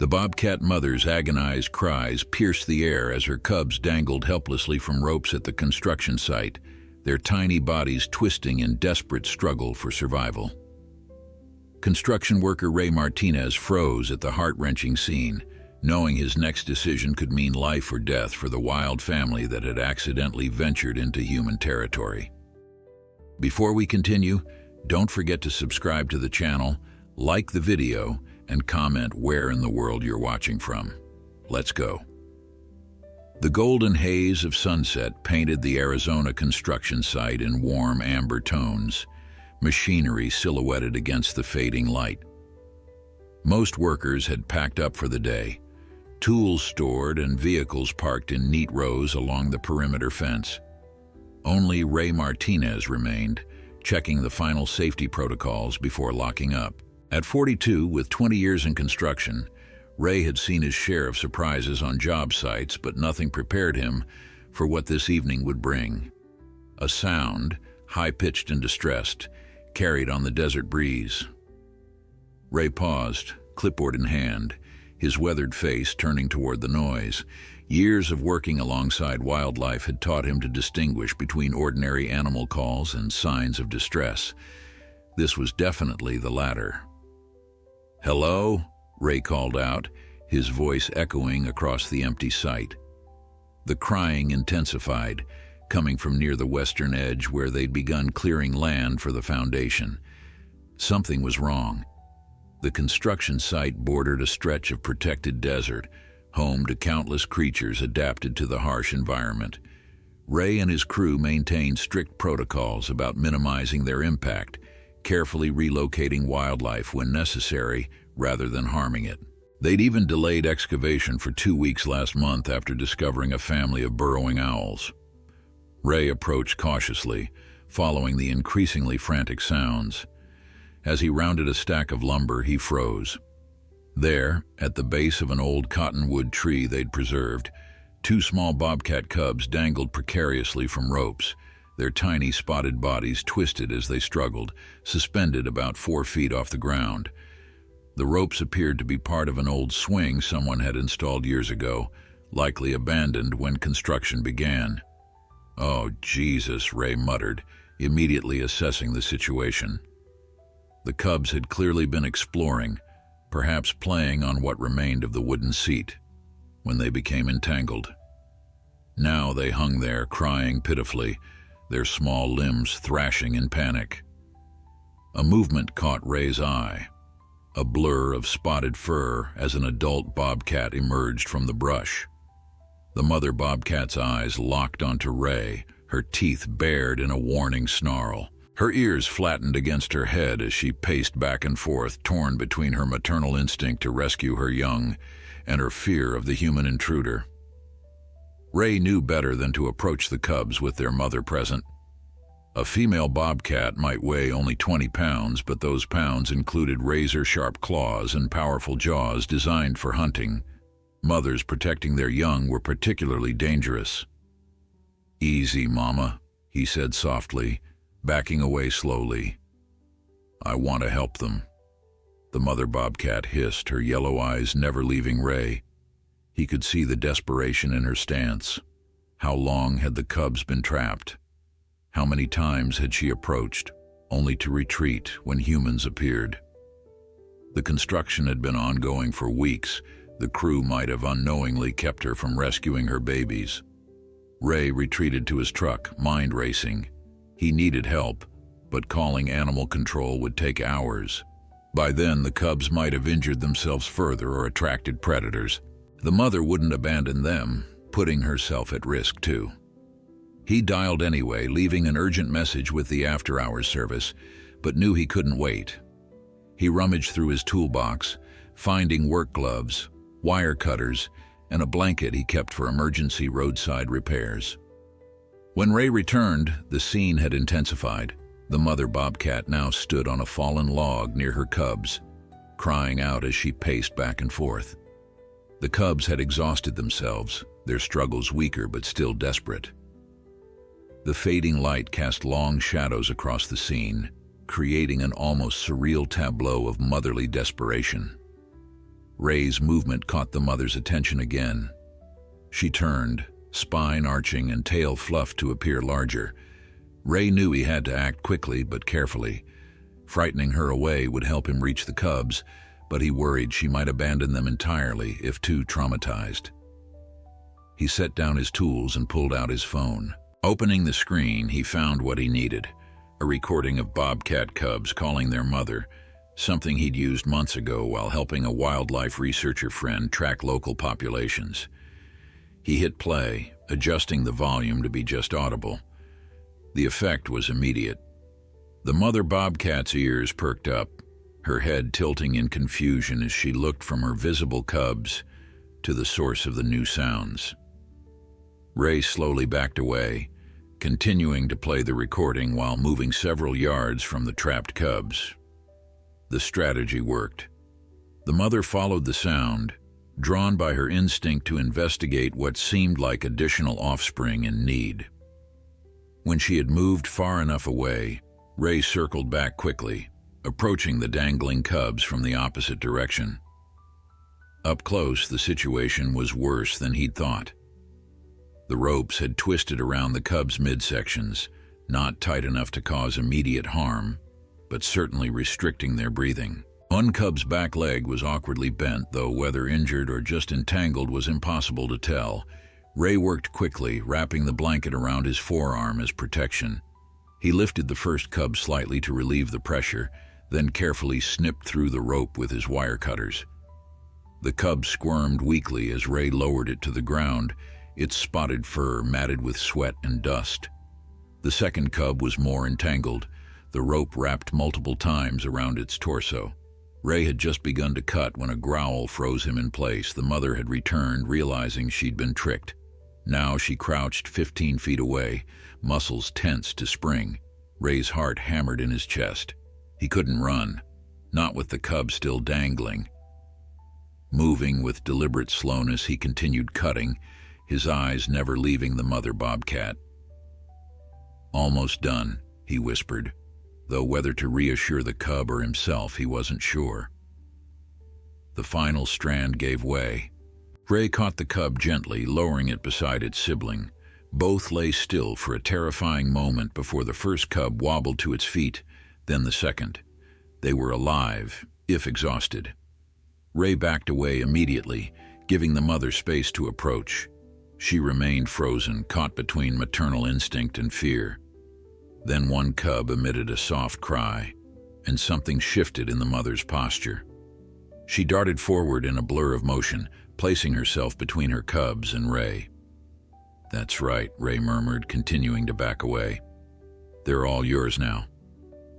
The bobcat mother's agonized cries pierced the air as her cubs dangled helplessly from ropes at the construction site, their tiny bodies twisting in desperate struggle for survival. Construction worker Ray Martinez froze at the heart-wrenching scene, knowing his next decision could mean life or death for the wild family that had accidentally ventured into human territory. Before we continue, don't forget to subscribe to the channel, like the video, and comment where in the world you're watching from. Let's go. The golden haze of sunset painted the Arizona construction site in warm amber tones, machinery silhouetted against the fading light. Most workers had packed up for the day, tools stored and vehicles parked in neat rows along the perimeter fence. Only Ray Martinez remained, checking the final safety protocols before locking up. At 42, with 20 years in construction, Ray had seen his share of surprises on job sites, but nothing prepared him for what this evening would bring. A sound, high-pitched and distressed, carried on the desert breeze. Ray paused, clipboard in hand, his weathered face turning toward the noise. Years of working alongside wildlife had taught him to distinguish between ordinary animal calls and signs of distress. This was definitely the latter. "Hello?" Ray called out, his voice echoing across the empty site. The crying intensified, coming from near the western edge where they'd begun clearing land for the foundation. Something was wrong. The construction site bordered a stretch of protected desert, home to countless creatures adapted to the harsh environment. Ray and his crew maintained strict protocols about minimizing their impact, carefully relocating wildlife when necessary rather than harming it. They'd even delayed excavation for 2 weeks last month after discovering a family of burrowing owls. Ray approached cautiously, following the increasingly frantic sounds. As he rounded a stack of lumber, he froze. There, at the base of an old cottonwood tree they'd preserved, 2 small bobcat cubs dangled precariously from ropes, their tiny spotted bodies twisted as they struggled, suspended about 4 feet off the ground. The ropes appeared to be part of an old swing someone had installed years ago, likely abandoned when construction began. "Oh, Jesus," Ray muttered, immediately assessing the situation. The cubs had clearly been exploring, perhaps playing on what remained of the wooden seat, when they became entangled. Now they hung there, crying pitifully, their small limbs thrashing in panic. A movement caught Ray's eye, a blur of spotted fur as an adult bobcat emerged from the brush. The mother bobcat's eyes locked onto Ray, her teeth bared in a warning snarl. Her ears flattened against her head as she paced back and forth, torn between her maternal instinct to rescue her young and her fear of the human intruder. Ray knew better than to approach the cubs with their mother present. A female bobcat might weigh only 20 pounds, but those pounds included razor-sharp claws and powerful jaws designed for hunting. Mothers protecting their young were particularly dangerous. "Easy, Mama," he said softly, backing away slowly. "I want to help them." The mother bobcat hissed, her yellow eyes never leaving Ray. He could see the desperation in her stance. How long had the cubs been trapped? How many times had she approached, only to retreat when humans appeared? The construction had been ongoing for weeks. The crew might have unknowingly kept her from rescuing her babies. Ray retreated to his truck, mind racing. He needed help, but calling animal control would take hours. By then, the cubs might have injured themselves further or attracted predators. The mother wouldn't abandon them, putting herself at risk too. He dialed anyway, leaving an urgent message with the after-hours service, but knew he couldn't wait. He rummaged through his toolbox, finding work gloves, wire cutters, and a blanket he kept for emergency roadside repairs. When Ray returned, the scene had intensified. The mother bobcat now stood on a fallen log near her cubs, crying out as she paced back and forth. The cubs had exhausted themselves, their struggles weaker but still desperate. The fading light cast long shadows across the scene, creating an almost surreal tableau of motherly desperation. Ray's movement caught the mother's attention again. She turned, spine arching and tail fluffed to appear larger. Ray knew he had to act quickly but carefully. Frightening her away would help him reach the cubs, but he worried she might abandon them entirely if too traumatized. He set down his tools and pulled out his phone. Opening the screen, he found what he needed: a recording of bobcat cubs calling their mother, something he'd used months ago while helping a wildlife researcher friend track local populations. He hit play, adjusting the volume to be just audible. The effect was immediate. The mother bobcat's ears perked up, her head tilting in confusion as she looked from her visible cubs to the source of the new sounds. Ray slowly backed away, continuing to play the recording while moving several yards from the trapped cubs. The strategy worked. The mother followed the sound, drawn by her instinct to investigate what seemed like additional offspring in need. When she had moved far enough away, Ray circled back quickly, approaching the dangling cubs from the opposite direction. Up close, the situation was worse than he'd thought. The ropes had twisted around the cubs' midsections, not tight enough to cause immediate harm, but certainly restricting their breathing. One cub's back leg was awkwardly bent, though whether injured or just entangled was impossible to tell. Ray worked quickly, wrapping the blanket around his forearm as protection. He lifted the first cub slightly to relieve the pressure, then carefully snipped through the rope with his wire cutters. The cub squirmed weakly as Ray lowered it to the ground, its spotted fur matted with sweat and dust. The second cub was more entangled, the rope wrapped multiple times around its torso. Ray had just begun to cut when a growl froze him in place. The mother had returned, realizing she'd been tricked. Now she crouched 15 feet away, muscles tense to spring. Ray's heart hammered in his chest. He couldn't run, not with the cub still dangling. Moving with deliberate slowness, he continued cutting, his eyes never leaving the mother bobcat. "Almost done," he whispered, though whether to reassure the cub or himself he wasn't sure. The final strand gave way. Ray caught the cub gently, lowering it beside its sibling. Both lay still for a terrifying moment before the first cub wobbled to its feet, then the second. They were alive, if exhausted. Ray backed away immediately, giving the mother space to approach. She remained frozen, caught between maternal instinct and fear. Then one cub emitted a soft cry, and something shifted in the mother's posture. She darted forward in a blur of motion, placing herself between her cubs and Ray. "That's right," Ray murmured, continuing to back away. "They're all yours now."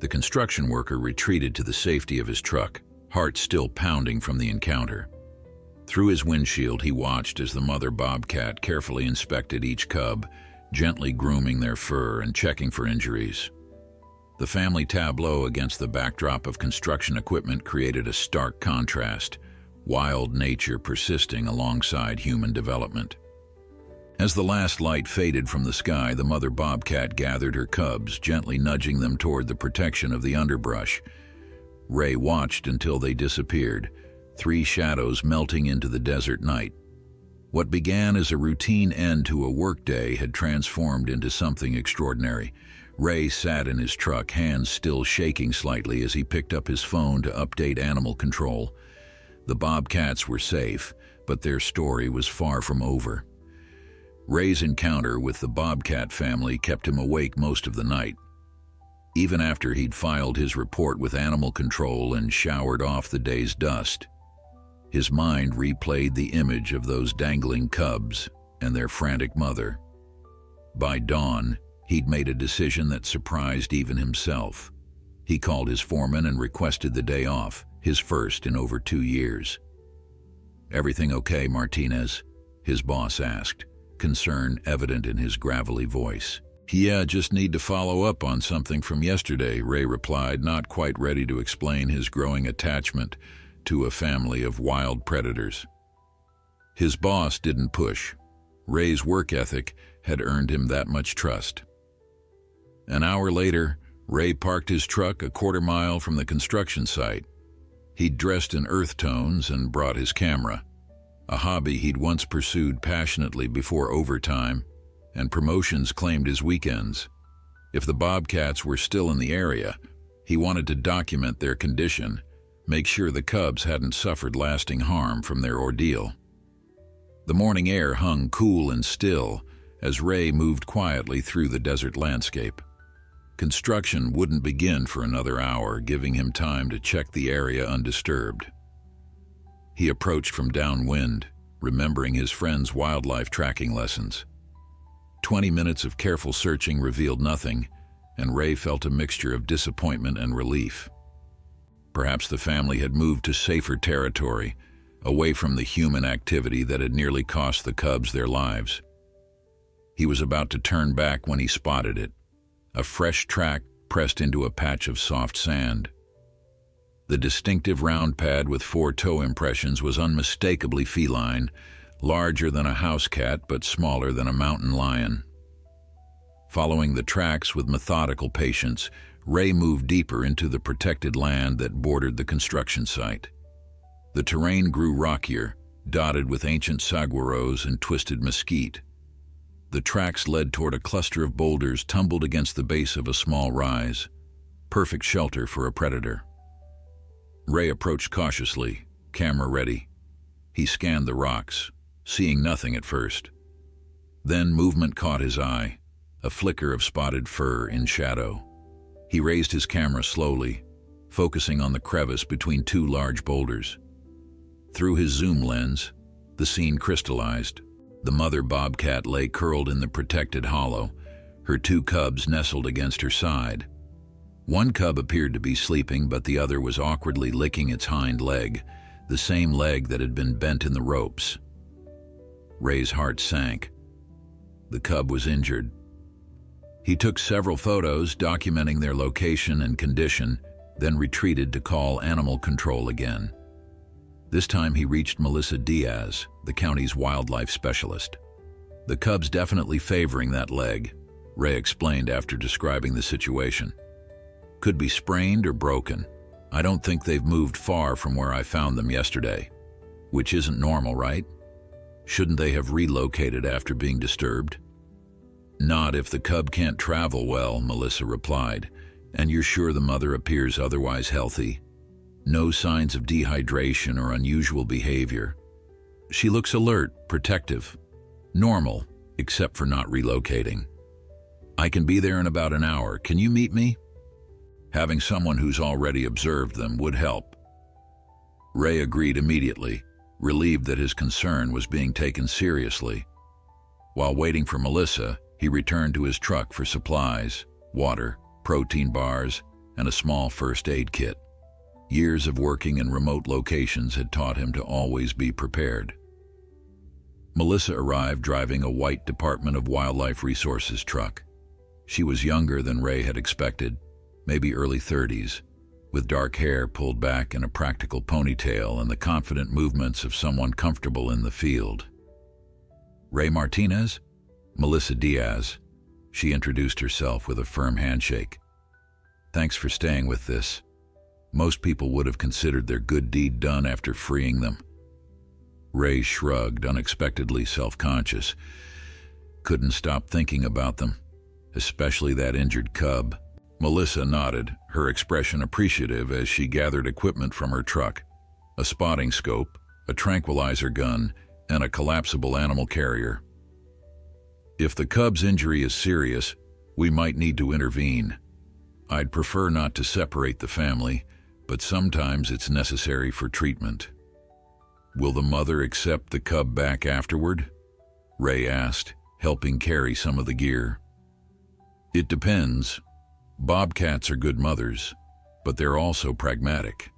The construction worker retreated to the safety of his truck, heart still pounding from the encounter. Through his windshield, he watched as the mother bobcat carefully inspected each cub, gently grooming their fur and checking for injuries. The family tableau against the backdrop of construction equipment created a stark contrast, wild nature persisting alongside human development. As the last light faded from the sky, the mother bobcat gathered her cubs, gently nudging them toward the protection of the underbrush. Ray watched until they disappeared, 3 shadows melting into the desert night. What began as a routine end to a workday had transformed into something extraordinary. Ray sat in his truck, hands still shaking slightly as he picked up his phone to update animal control. The bobcats were safe, but their story was far from over. Ray's encounter with the bobcat family kept him awake most of the night. Even after he'd filed his report with animal control and showered off the day's dust, his mind replayed the image of those dangling cubs and their frantic mother. By dawn, he'd made a decision that surprised even himself. He called his foreman and requested the day off, his first in over 2 years. "Everything okay, Martinez?" his boss asked, concern evident in his gravelly voice. "Yeah, just need to follow up on something from yesterday," Ray replied, not quite ready to explain his growing attachment to a family of wild predators. His boss didn't push. Ray's work ethic had earned him that much trust. An hour later, Ray parked his truck a quarter mile from the construction site. He'd dressed in earth tones and brought his camera, a hobby he'd once pursued passionately before overtime and promotions claimed his weekends. If the bobcats were still in the area, he wanted to document their condition, make sure the cubs hadn't suffered lasting harm from their ordeal. The morning air hung cool and still as Ray moved quietly through the desert landscape. Construction wouldn't begin for another hour, giving him time to check the area undisturbed. He approached from downwind, remembering his friend's wildlife tracking lessons. 20 minutes of careful searching revealed nothing, and Ray felt a mixture of disappointment and relief. Perhaps the family had moved to safer territory, away from the human activity that had nearly cost the cubs their lives. He was about to turn back when he spotted it, a fresh track pressed into a patch of soft sand. The distinctive round pad with 4 toe impressions was unmistakably feline, larger than a house cat but smaller than a mountain lion. Following the tracks with methodical patience, Ray moved deeper into the protected land that bordered the construction site. The terrain grew rockier, dotted with ancient saguaros and twisted mesquite. The tracks led toward a cluster of boulders tumbled against the base of a small rise, perfect shelter for a predator. Ray approached cautiously, camera ready. He scanned the rocks, seeing nothing at first. Then movement caught his eye, a flicker of spotted fur in shadow. He raised his camera slowly, focusing on the crevice between 2 large boulders. Through his zoom lens, the scene crystallized. The mother bobcat lay curled in the protected hollow, her 2 cubs nestled against her side. One cub appeared to be sleeping, but the other was awkwardly licking its hind leg, the same leg that had been bent in the ropes. Ray's heart sank. The cub was injured. He took several photos documenting their location and condition, then retreated to call animal control again. This time he reached Melissa Diaz, the county's wildlife specialist. "The cub's definitely favoring that leg," Ray explained after describing the situation. "Could be sprained or broken. I don't think they've moved far from where I found them yesterday." Which isn't normal, right? Shouldn't they have relocated after being disturbed? "Not if the cub can't travel well," Melissa replied. "And you're sure the mother appears otherwise healthy? No signs of dehydration or unusual behavior. She looks alert, protective, normal, except for not relocating. I can be there in about an hour. Can you meet me?" Having someone who's already observed them would help. Ray agreed immediately, relieved that his concern was being taken seriously. While waiting for Melissa, he returned to his truck for supplies, water, protein bars, and a small first aid kit. Years of working in remote locations had taught him to always be prepared. Melissa arrived driving a white Department of Wildlife Resources truck. She was younger than Ray had expected, maybe early 30s, with dark hair pulled back in a practical ponytail and the confident movements of someone comfortable in the field. "Ray Martinez?" "Melissa Diaz." She introduced herself with a firm handshake. "Thanks for staying with this. Most people would have considered their good deed done after freeing them." Ray shrugged, unexpectedly self-conscious. Couldn't stop thinking about them, especially that injured cub. Melissa nodded, her expression appreciative as she gathered equipment from her truck: a spotting scope, a tranquilizer gun, and a collapsible animal carrier. "If the cub's injury is serious, we might need to intervene. I'd prefer not to separate the family, but sometimes it's necessary for treatment." "Will the mother accept the cub back afterward?" Ray asked, helping carry some of the gear. "It depends. Bobcats are good mothers, but they're also pragmatic.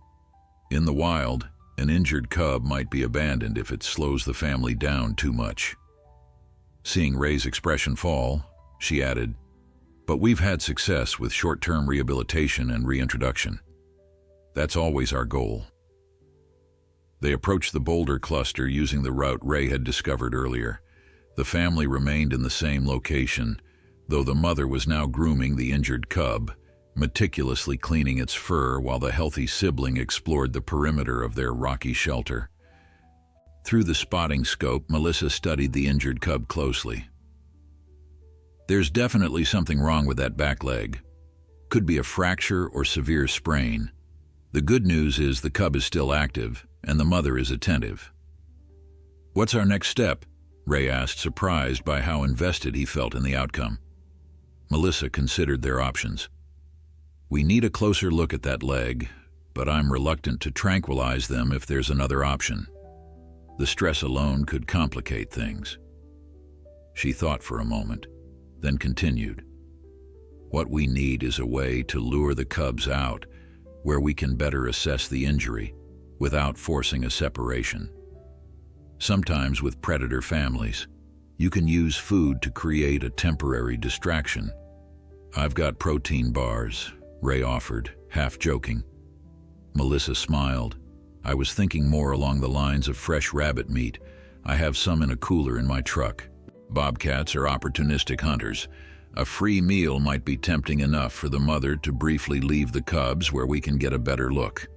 In the wild, an injured cub might be abandoned if it slows the family down too much." Seeing Ray's expression fall, she added, "But we've had success with short-term rehabilitation and reintroduction. That's always our goal." They approached the boulder cluster using the route Ray had discovered earlier. The family remained in the same location, though the mother was now grooming the injured cub, meticulously cleaning its fur while the healthy sibling explored the perimeter of their rocky shelter. Through the spotting scope, Melissa studied the injured cub closely. There's definitely something wrong with that back leg. Could be a fracture or severe sprain. The good news is the cub is still active, and the mother is attentive. What's our next step? Ray asked, surprised by how invested he felt in the outcome. Melissa considered their options. We need a closer look at that leg, but I'm reluctant to tranquilize them if there's another option. The stress alone could complicate things. She thought for a moment, then continued. What we need is a way to lure the cubs out, where we can better assess the injury without forcing a separation. Sometimes with predator families, you can use food to create a temporary distraction. I've got protein bars, Ray offered, half joking. Melissa smiled. I was thinking more along the lines of fresh rabbit meat. I have some in a cooler in my truck. Bobcats are opportunistic hunters. A free meal might be tempting enough for the mother to briefly leave the cubs where we can get a better look.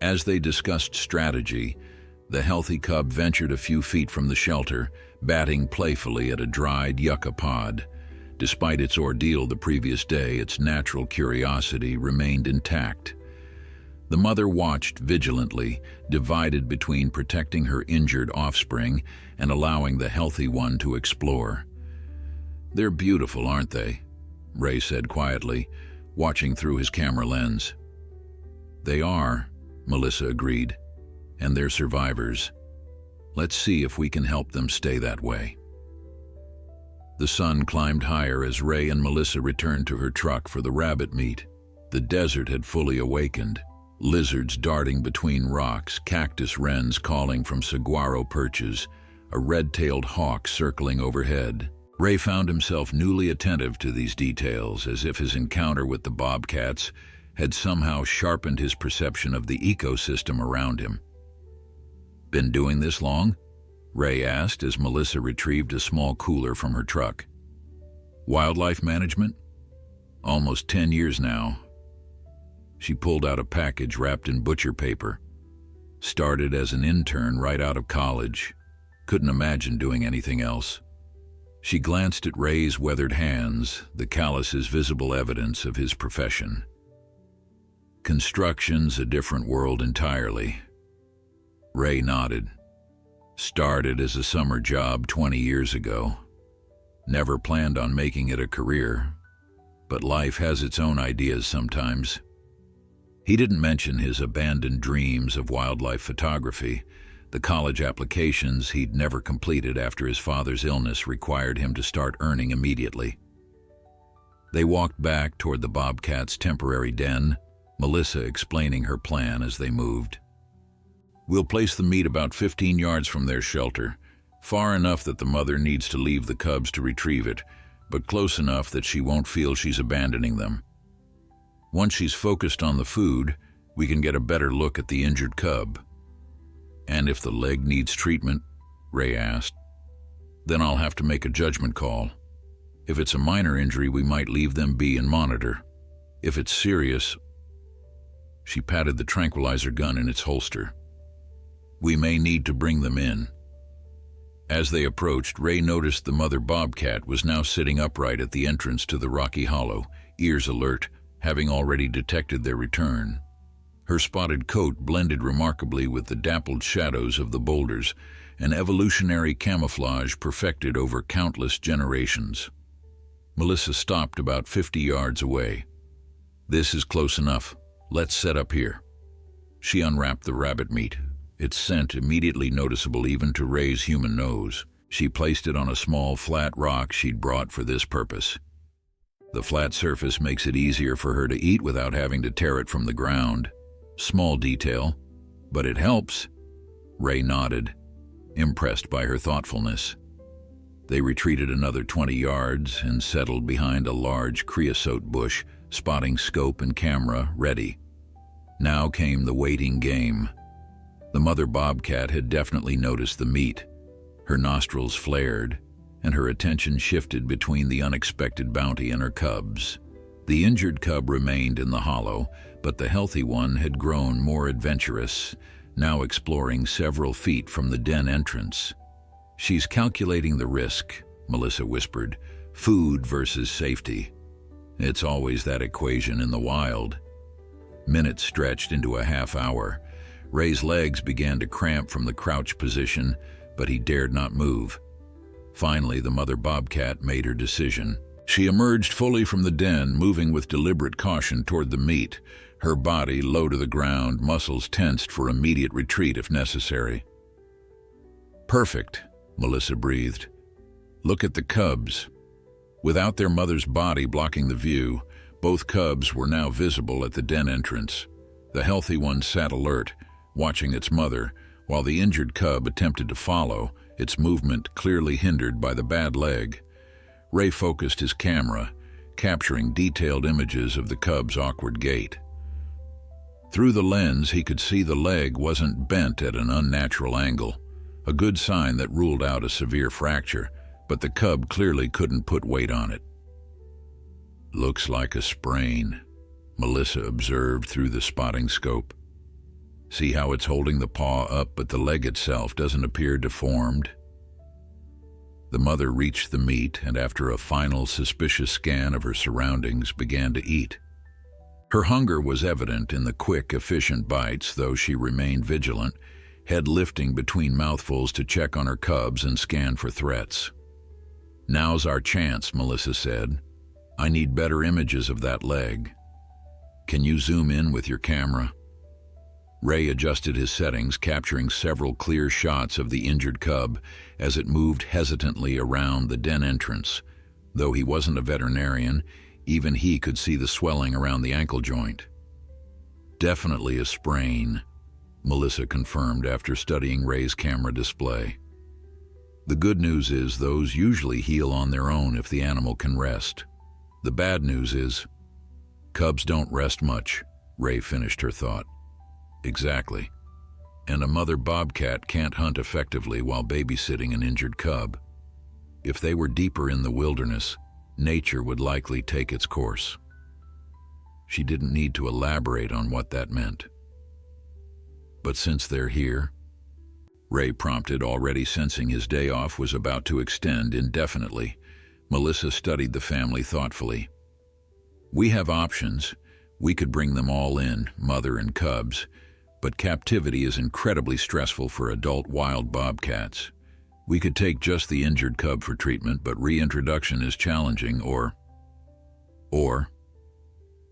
As they discussed strategy, the healthy cub ventured a few feet from the shelter, batting playfully at a dried yucca pod. Despite its ordeal the previous day, its natural curiosity remained intact. The mother watched vigilantly, divided between protecting her injured offspring and allowing the healthy one to explore. They're beautiful, aren't they? Ray said quietly, watching through his camera lens. They are, Melissa agreed, and they're survivors. Let's see if we can help them stay that way. The sun climbed higher as Ray and Melissa returned to her truck for the rabbit meat. The desert had fully awakened. Lizards darting between rocks, cactus wrens calling from saguaro perches, a red-tailed hawk circling overhead. Ray found himself newly attentive to these details, as if his encounter with the bobcats had somehow sharpened his perception of the ecosystem around him. Been doing this long? Ray asked as Melissa retrieved a small cooler from her truck. Wildlife management? Almost 10 years now. She pulled out a package wrapped in butcher paper. Started as an intern right out of college. Couldn't imagine doing anything else. She glanced at Ray's weathered hands, the calluses visible evidence of his profession. Construction's a different world entirely. Ray nodded. Started as a summer job 20 years ago. Never planned on making it a career, but life has its own ideas sometimes. He didn't mention his abandoned dreams of wildlife photography. The college applications he'd never completed after his father's illness required him to start earning immediately. They walked back toward the bobcat's temporary den, Melissa explaining her plan as they moved. We'll place the meat about 15 yards from their shelter, far enough that the mother needs to leave the cubs to retrieve it, but close enough that she won't feel she's abandoning them. Once she's focused on the food, we can get a better look at the injured cub. And if the leg needs treatment, Ray asked, then I'll have to make a judgment call. If it's a minor injury, we might leave them be and monitor. If it's serious, she patted the tranquilizer gun in its holster. We may need to bring them in. As they approached, Ray noticed the mother bobcat was now sitting upright at the entrance to the rocky hollow, ears alert, having already detected their return. Her spotted coat blended remarkably with the dappled shadows of the boulders, an evolutionary camouflage perfected over countless generations. Melissa stopped about 50 yards away. This is close enough. Let's set up here. She unwrapped the rabbit meat, its scent immediately noticeable even to Ray's human nose. She placed it on a small flat rock she'd brought for this purpose. The flat surface makes it easier for her to eat without having to tear it from the ground. Small detail, but it helps. Ray nodded, impressed by her thoughtfulness. They retreated another 20 yards and settled behind a large creosote bush, spotting scope and camera ready. Now came the waiting game. The mother bobcat had definitely noticed the meat. Her nostrils flared, and her attention shifted between the unexpected bounty and her cubs. The injured cub remained in the hollow, but the healthy one had grown more adventurous, now exploring several feet from the den entrance. "She's calculating the risk," Melissa whispered. "Food versus safety. It's always that equation in the wild." Minutes stretched into a half hour. Ray's legs began to cramp from the crouch position, but he dared not move. Finally, the mother bobcat made her decision. She emerged fully from the den, moving with deliberate caution toward the meat, her body low to the ground, muscles tensed for immediate retreat if necessary. "Perfect," Melissa breathed. "Look at the cubs." Without their mother's body blocking the view, both cubs were now visible at the den entrance. The healthy one sat alert, watching its mother, while the injured cub attempted to follow, its movement clearly hindered by the bad leg. Ray focused his camera, capturing detailed images of the cub's awkward gait. Through the lens, he could see the leg wasn't bent at an unnatural angle, a good sign that ruled out a severe fracture, but the cub clearly couldn't put weight on it. "Looks like a sprain," Melissa observed through the spotting scope. "See how it's holding the paw up, but the leg itself doesn't appear deformed?" The mother reached the meat and, after a final suspicious scan of her surroundings, began to eat. Her hunger was evident in the quick, efficient bites, though she remained vigilant, head lifting between mouthfuls to check on her cubs and scan for threats. "Now's our chance," Melissa said. "I need better images of that leg. Can you zoom in with your camera?" Ray adjusted his settings, capturing several clear shots of the injured cub as it moved hesitantly around the den entrance. Though he wasn't a veterinarian, even he could see the swelling around the ankle joint. "Definitely a sprain," Melissa confirmed after studying Ray's camera display. "The good news is those usually heal on their own if the animal can rest. The bad news is cubs don't rest much," Ray finished her thought. "Exactly. And a mother bobcat can't hunt effectively while babysitting an injured cub. If they were deeper in the wilderness, nature would likely take its course." She didn't need to elaborate on what that meant. "But since they're here?" Ray prompted, already sensing his day off was about to extend indefinitely. Melissa studied the family thoughtfully. "We have options. We could bring them all in, mother and cubs, but captivity is incredibly stressful for adult wild bobcats. We could take just the injured cub for treatment, but reintroduction is challenging, or...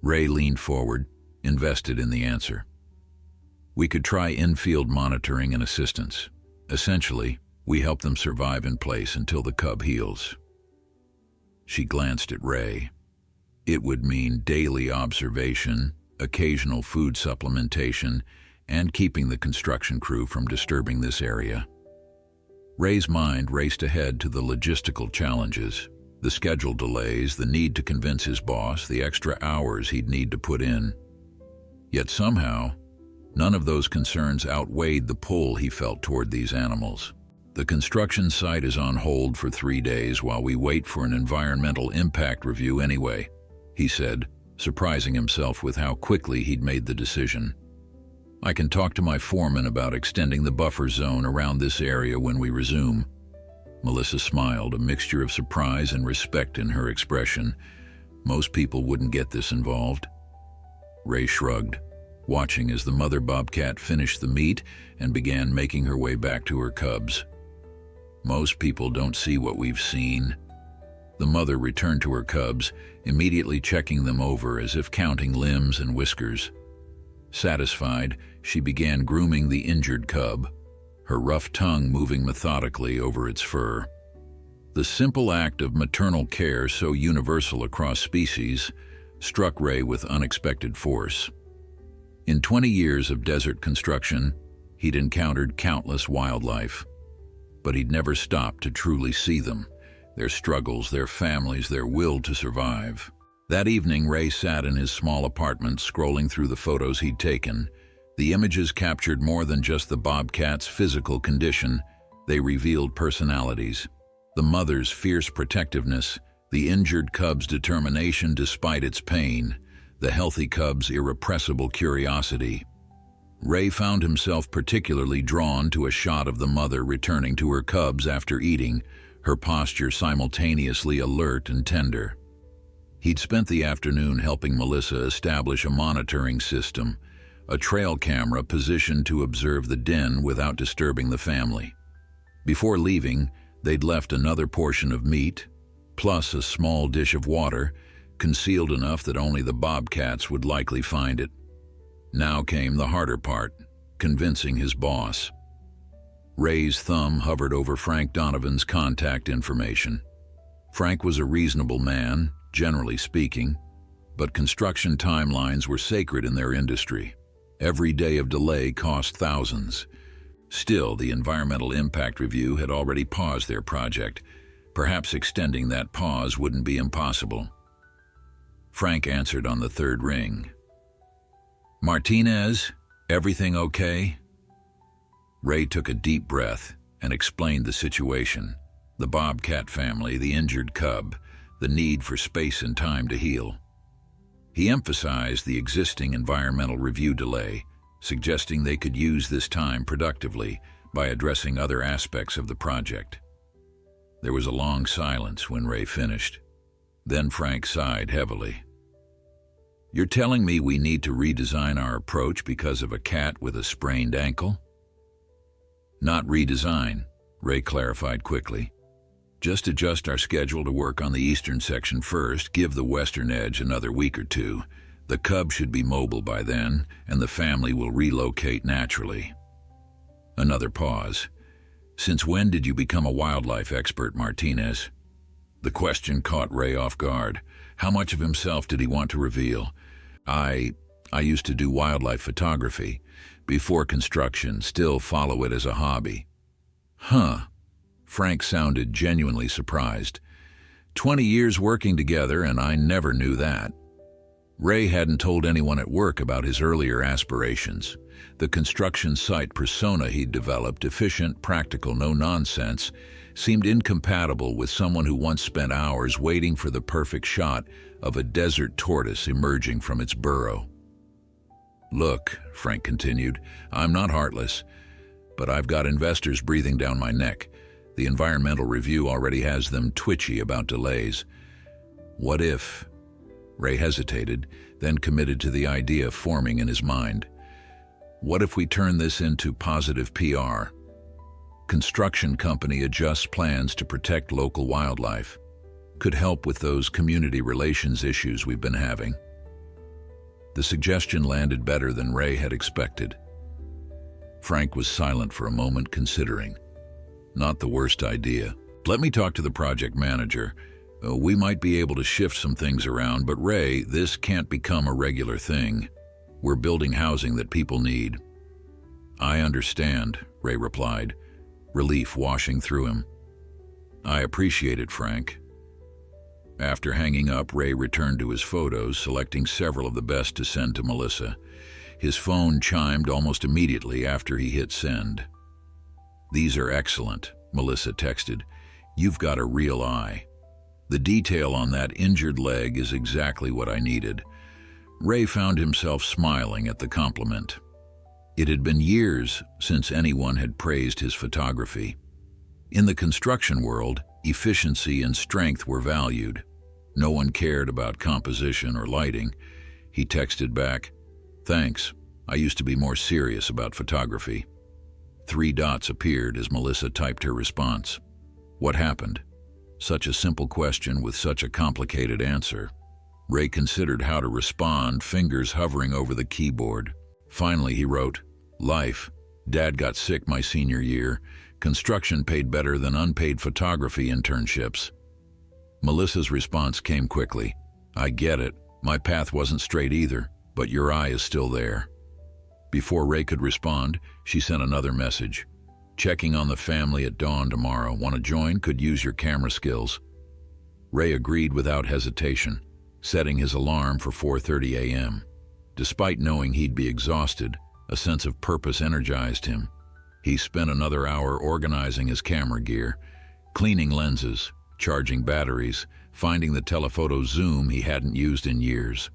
Ray leaned forward, invested in the answer. "We could try in-field monitoring and assistance. Essentially, we help them survive in place until the cub heals." She glanced at Ray. "It would mean daily observation, occasional food supplementation, and keeping the construction crew from disturbing this area." Ray's mind raced ahead to the logistical challenges, the schedule delays, the need to convince his boss, the extra hours he'd need to put in. Yet somehow, none of those concerns outweighed the pull he felt toward these animals. "The construction site is on hold for 3 days while we wait for an environmental impact review anyway," he said, surprising himself with how quickly he'd made the decision. "I can talk to my foreman about extending the buffer zone around this area when we resume." Melissa smiled, a mixture of surprise and respect in her expression. Most people wouldn't get this involved. Ray shrugged, watching as the mother bobcat finished the meat and began making her way back to her cubs. "Most people don't see what we've seen." The mother returned to her cubs, immediately checking them over as if counting limbs and whiskers. Satisfied, she began grooming the injured cub, her rough tongue moving methodically over its fur. The simple act of maternal care, so universal across species, struck Ray with unexpected force. In 20 years of desert construction, he'd encountered countless wildlife, but he'd never stopped to truly see them, their struggles, their families, their will to survive. That evening, Ray sat in his small apartment, scrolling through the photos he'd taken. The images captured more than just the bobcat's physical condition. They revealed personalities. The mother's fierce protectiveness, The injured cub's determination despite its pain, the healthy cub's irrepressible curiosity. Ray found himself particularly drawn to a shot of the mother returning to her cubs after eating, her posture simultaneously alert and tender. He'd spent the afternoon helping Melissa establish a monitoring system, a trail camera positioned to observe the den without disturbing the family. Before leaving, they'd left another portion of meat, plus a small dish of water, concealed enough that only the bobcats would likely find it. Now came the harder part, convincing his boss. Ray's thumb hovered over Frank Donovan's contact information. Frank was a reasonable man, generally speaking, but construction timelines were sacred in their industry. Every day of delay cost thousands. Still, the environmental impact review had already paused their project. Perhaps extending that pause wouldn't be impossible. Frank answered on the third ring. "Martinez, everything okay?" Ray took a deep breath and explained the situation. The bobcat family, the injured cub, the need for space and time to heal. He emphasized the existing environmental review delay, suggesting they could use this time productively by addressing other aspects of the project. There was a long silence when Ray finished. Then Frank sighed heavily. "You're telling me we need to redesign our approach because of a cat with a sprained ankle?" "Not redesign," Ray clarified quickly. "Just adjust our schedule to work on the eastern section first, give the western edge another week or two. The cub should be mobile by then, and the family will relocate naturally." Another pause. "Since when did you become a wildlife expert, Martinez?" The question caught Ray off guard. How much of himself did he want to reveal? I used to do wildlife photography. Before construction, still follow it as a hobby." "Huh." Frank sounded genuinely surprised. 20 years working together, and I never knew that." Ray hadn't told anyone at work about his earlier aspirations. The construction site persona he'd developed, efficient, practical, no-nonsense, seemed incompatible with someone who once spent hours waiting for the perfect shot of a desert tortoise emerging from its burrow. "Look," Frank continued, "I'm not heartless, but I've got investors breathing down my neck. The environmental review already has them twitchy about delays. What if—" Ray hesitated, then committed to the idea forming in his mind. "What if we turn this into positive PR? Construction company adjusts plans to protect local wildlife. Could help with those community relations issues we've been having." The suggestion landed better than Ray had expected. Frank was silent for a moment, considering. "Not the worst idea. Let me talk to the project manager. We might be able to shift some things around, but Ray, this can't become a regular thing. We're building housing that people need." "I understand," Ray replied, relief washing through him. "I appreciate it, Frank." After hanging up, Ray returned to his photos, selecting several of the best to send to Melissa. His phone chimed almost immediately after he hit send. "These are excellent," Melissa texted. "You've got a real eye. The detail on that injured leg is exactly what I needed." Ray found himself smiling at the compliment. It had been years since anyone had praised his photography. In the construction world, efficiency and strength were valued. No one cared about composition or lighting. He texted back, "Thanks, I used to be more serious about photography." 3 dots appeared as Melissa typed her response. What happened? Such a simple question with such a complicated answer. Ray considered how to respond, fingers hovering over the keyboard. Finally, he wrote, "Life. Dad got sick my senior year. Construction paid better than unpaid photography internships." Melissa's response came quickly. "I get it. My path wasn't straight either, but your eye is still there." Before Ray could respond, she sent another message. "Checking on the family at dawn tomorrow. Want to join? Could use your camera skills." Ray agreed without hesitation, setting his alarm for 4:30 a.m. Despite knowing he'd be exhausted, a sense of purpose energized him. He spent another hour organizing his camera gear, cleaning lenses, charging batteries, finding the telephoto zoom he hadn't used in years.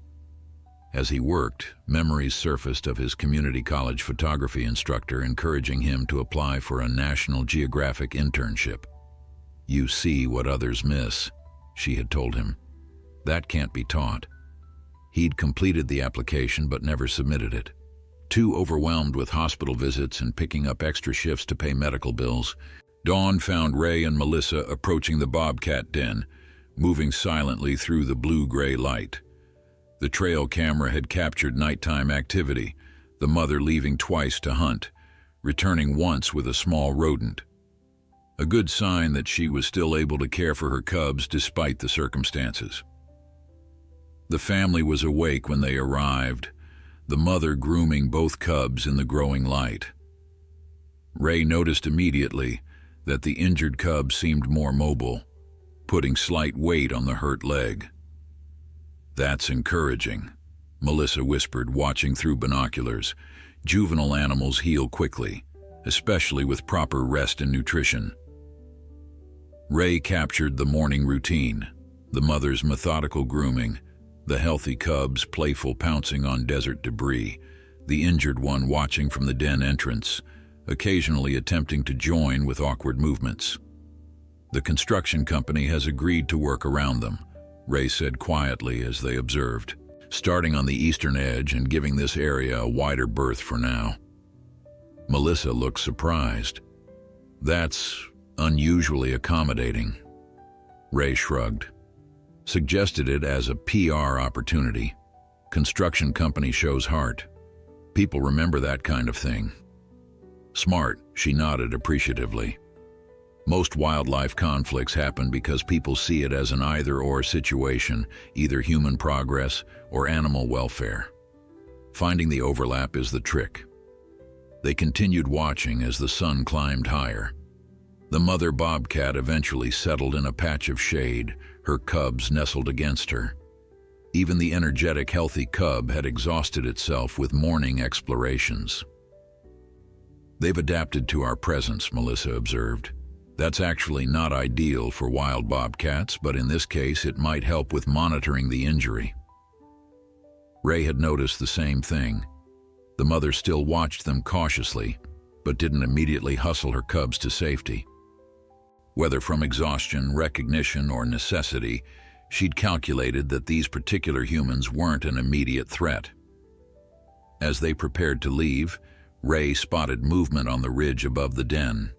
As he worked, memories surfaced of his community college photography instructor encouraging him to apply for a National Geographic internship. "You see what others miss," she had told him. "That can't be taught." He'd completed the application but never submitted it. Too overwhelmed with hospital visits and picking up extra shifts to pay medical bills, Dawn found Ray and Melissa approaching the Bobcat den, moving silently through the blue-gray light. The trail camera had captured nighttime activity, the mother leaving twice to hunt, returning once with a small rodent. A good sign that she was still able to care for her cubs despite the circumstances. The family was awake when they arrived, the mother grooming both cubs in the growing light. Ray noticed immediately that the injured cub seemed more mobile, putting slight weight on the hurt leg. "That's encouraging," Melissa whispered, watching through binoculars. "Juvenile animals heal quickly, especially with proper rest and nutrition." Ray captured the morning routine, the mother's methodical grooming, the healthy cub's playful pouncing on desert debris, the injured one watching from the den entrance, occasionally attempting to join with awkward movements. "The construction company has agreed to work around them," Ray said quietly as they observed, "starting on the eastern edge and giving this area a wider berth for now." Melissa looked surprised. "That's unusually accommodating." Ray shrugged. "Suggested it as a PR opportunity. Construction company shows heart. People remember that kind of thing." "Smart," she nodded appreciatively. "Most wildlife conflicts happen because people see it as an either-or situation, either human progress or animal welfare. Finding the overlap is the trick." They continued watching as the sun climbed higher. The mother bobcat eventually settled in a patch of shade, her cubs nestled against her. Even the energetic, healthy cub had exhausted itself with morning explorations. "They've adapted to our presence," Melissa observed. "That's actually not ideal for wild bobcats, but in this case it might help with monitoring the injury." Ray had noticed the same thing. The mother still watched them cautiously, but didn't immediately hustle her cubs to safety. Whether from exhaustion, recognition, or necessity, she'd calculated that these particular humans weren't an immediate threat. As they prepared to leave, Ray spotted movement on the ridge above the den.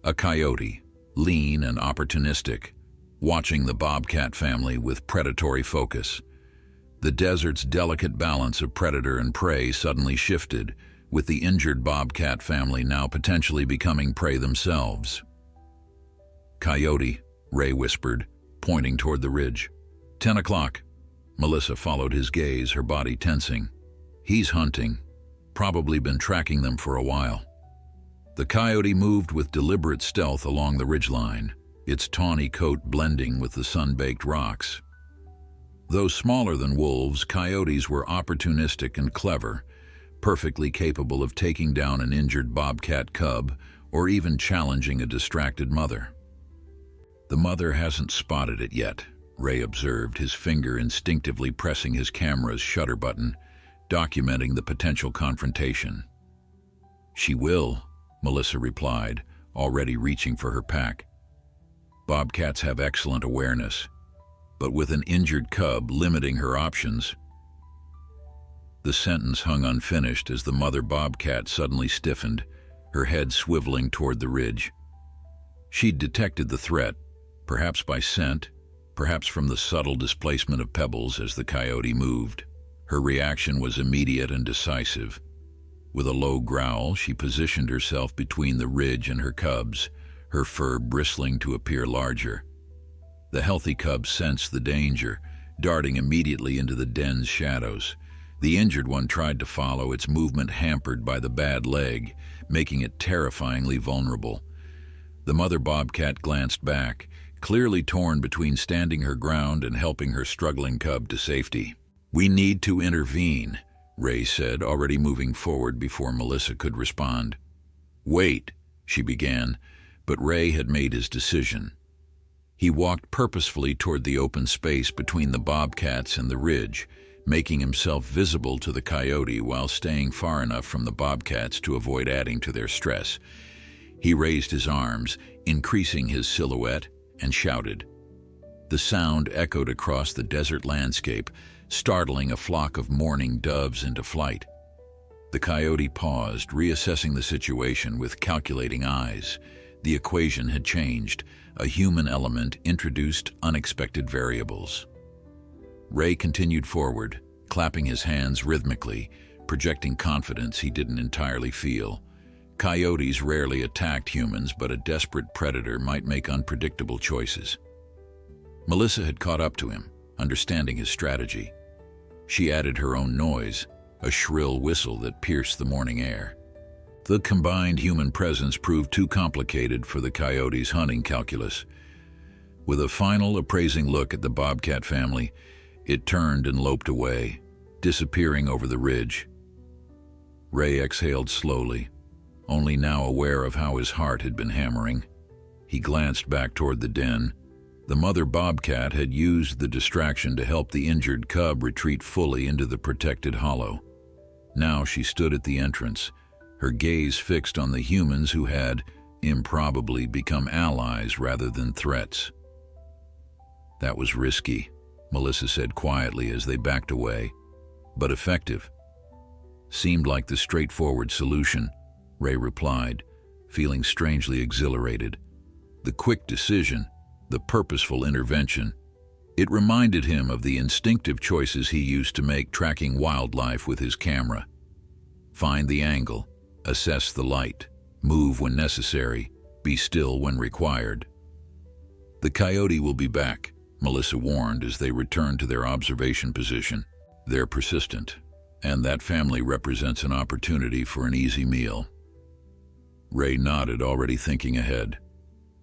A coyote, lean and opportunistic, watching the bobcat family with predatory focus. The desert's delicate balance of predator and prey suddenly shifted, with the injured bobcat family now potentially becoming prey themselves. "Coyote," Ray whispered, pointing toward the ridge. 10 o'clock. Melissa followed his gaze, her body tensing. "He's hunting. Probably been tracking them for a while." The coyote moved with deliberate stealth along the ridgeline, its tawny coat blending with the sun-baked rocks. Though smaller than wolves, coyotes were opportunistic and clever, perfectly capable of taking down an injured bobcat cub or even challenging a distracted mother. "The mother hasn't spotted it yet," Ray observed, his finger instinctively pressing his camera's shutter button, documenting the potential confrontation. "She will," Melissa replied, already reaching for her pack. "Bobcats have excellent awareness, but with an injured cub limiting her options." The sentence hung unfinished as the mother bobcat suddenly stiffened, her head swiveling toward the ridge. She'd detected the threat, perhaps by scent, perhaps from the subtle displacement of pebbles as the coyote moved. Her reaction was immediate and decisive. With a low growl, she positioned herself between the ridge and her cubs, her fur bristling to appear larger. The healthy cub sensed the danger, darting immediately into the den's shadows. The injured one tried to follow, its movement hampered by the bad leg, making it terrifyingly vulnerable. The mother bobcat glanced back, clearly torn between standing her ground and helping her struggling cub to safety. "We need to intervene," Ray said, already moving forward before Melissa could respond. "Wait," she began, but Ray had made his decision. He walked purposefully toward the open space between the bobcats and the ridge, making himself visible to the coyote while staying far enough from the bobcats to avoid adding to their stress. He raised his arms, increasing his silhouette, and shouted. The sound echoed across the desert landscape, startling a flock of mourning doves into flight. The coyote paused, reassessing the situation with calculating eyes. The equation had changed. A human element introduced unexpected variables. Ray continued forward, clapping his hands rhythmically, projecting confidence he didn't entirely feel. Coyotes rarely attacked humans, but a desperate predator might make unpredictable choices. Melissa had caught up to him, understanding his strategy. She added her own noise, a shrill whistle that pierced the morning air. The combined human presence proved too complicated for the coyote's hunting calculus. With a final appraising look at the bobcat family, it turned and loped away, disappearing over the ridge. Ray exhaled slowly, only now aware of how his heart had been hammering. He glanced back toward the den. The mother bobcat had used the distraction to help the injured cub retreat fully into the protected hollow. Now she stood at the entrance, her gaze fixed on the humans who had, improbably, become allies rather than threats. That was risky, Melissa said quietly as they backed away, but effective. Seemed like the straightforward solution, Ray replied, feeling strangely exhilarated. The quick decision, the purposeful intervention. It reminded him of the instinctive choices he used to make tracking wildlife with his camera. Find the angle, assess the light, move when necessary, be still when required. The coyote will be back, Melissa warned as they returned to their observation position. They're persistent, and that family represents an opportunity for an easy meal. Ray nodded, already thinking ahead.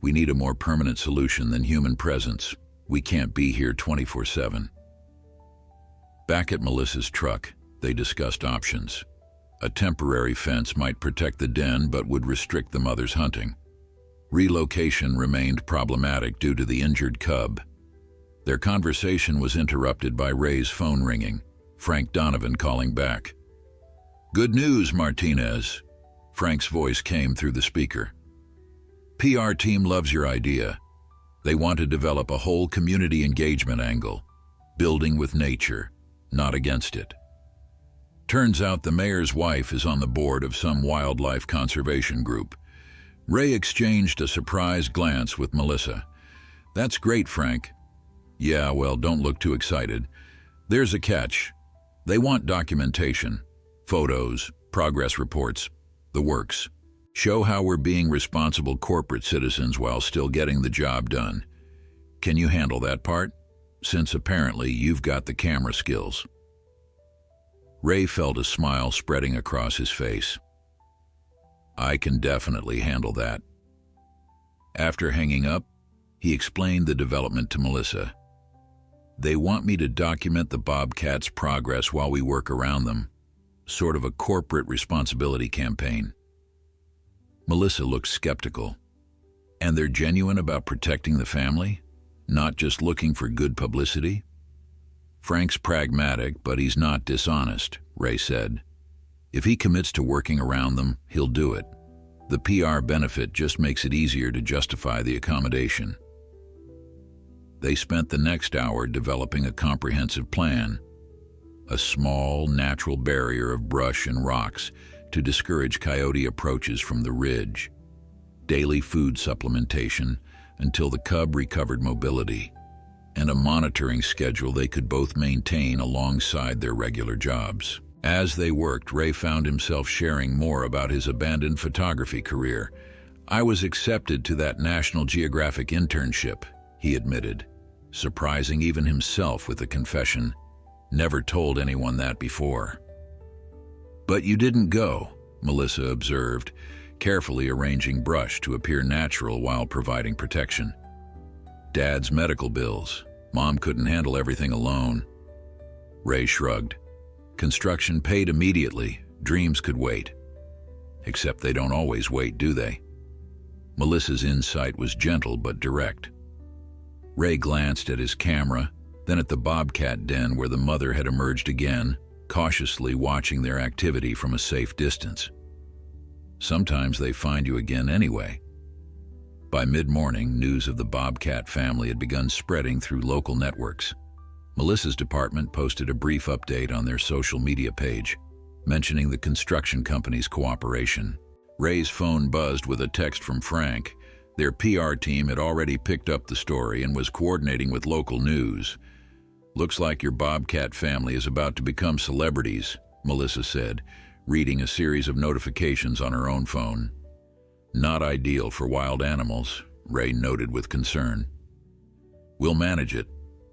We need a more permanent solution than human presence. We can't be here 24/7. Back at Melissa's truck, they discussed options. A temporary fence might protect the den but would restrict the mother's hunting. Relocation remained problematic due to the injured cub. Their conversation was interrupted by Ray's phone ringing, Frank Donovan calling back. "Good news, Martinez." Frank's voice came through the speaker. "PR team loves your idea. They want to develop a whole community engagement angle, building with nature, not against it. Turns out the mayor's wife is on the board of some wildlife conservation group." Ray exchanged a surprised glance with Melissa. "That's great, Frank." "Yeah, well, don't look too excited. There's a catch. They want documentation, photos, progress reports, the works. Show how we're being responsible corporate citizens while still getting the job done. Can you handle that part? Since apparently you've got the camera skills." Ray felt a smile spreading across his face. "I can definitely handle that." After hanging up, he explained the development to Melissa. "They want me to document the bobcats' progress while we work around them, sort of a corporate responsibility campaign." Melissa looked skeptical. "And they're genuine about protecting the family? Not just looking for good publicity?" "Frank's pragmatic, but he's not dishonest," Ray said. "If he commits to working around them, he'll do it. The PR benefit just makes it easier to justify the accommodation." They spent the next hour developing a comprehensive plan. A small, natural barrier of brush and rocks to discourage coyote approaches from the ridge. Daily food supplementation until the cub recovered mobility, and a monitoring schedule they could both maintain alongside their regular jobs. As they worked, Ray found himself sharing more about his abandoned photography career. "I was accepted to that National Geographic internship," he admitted, surprising even himself with the confession. "Never told anyone that before." "But you didn't go," Melissa observed, carefully arranging brush to appear natural while providing protection. "Dad's medical bills. Mom couldn't handle everything alone." Ray shrugged. "Construction paid immediately. Dreams could wait." "Except they don't always wait, do they?" Melissa's insight was gentle but direct. Ray glanced at his camera, then at the Bobcat den where the mother had emerged again, cautiously watching their activity from a safe distance. Sometimes they find you again anyway. By mid-morning, news of the Bobcat family had begun spreading through local networks. Melissa's department posted a brief update on their social media page, mentioning the construction company's cooperation. Ray's phone buzzed with a text from Frank. Their PR team had already picked up the story and was coordinating with local news. "Looks like your Bobcat family is about to become celebrities," Melissa said, reading a series of notifications on her own phone. "Not ideal for wild animals," Ray noted with concern. "We'll manage it,"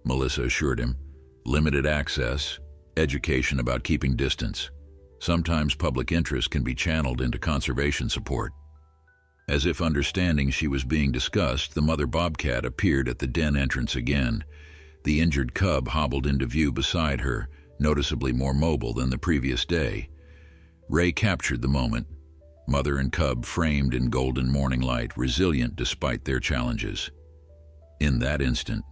Melissa assured him. "Limited access, education about keeping distance. Sometimes public interest can be channeled into conservation support." As if understanding she was being discussed, the mother Bobcat appeared at the den entrance again. The injured cub hobbled into view beside her, noticeably more mobile than the previous day. Ray captured the moment. Mother and cub framed in golden morning light, resilient despite their challenges. In that instant,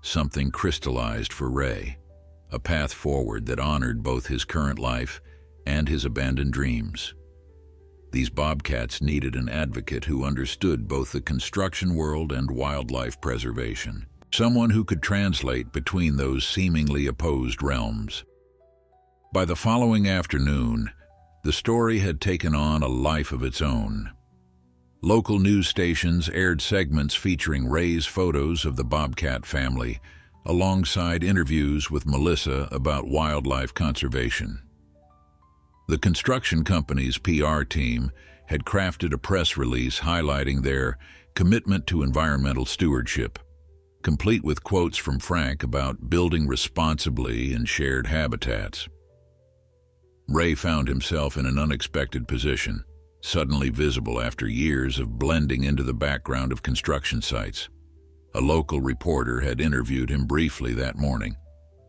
something crystallized for Ray, a path forward that honored both his current life and his abandoned dreams. These Bobcats needed an advocate who understood both the construction world and wildlife preservation, someone who could translate between those seemingly opposed realms. By the following afternoon, the story had taken on a life of its own. Local news stations aired segments featuring Ray's photos of the Bobcat family, alongside interviews with Melissa about wildlife conservation. The construction company's PR team had crafted a press release highlighting their commitment to environmental stewardship, complete with quotes from Frank about building responsibly in shared habitats. Ray found himself in an unexpected position, suddenly visible after years of blending into the background of construction sites. A local reporter had interviewed him briefly that morning,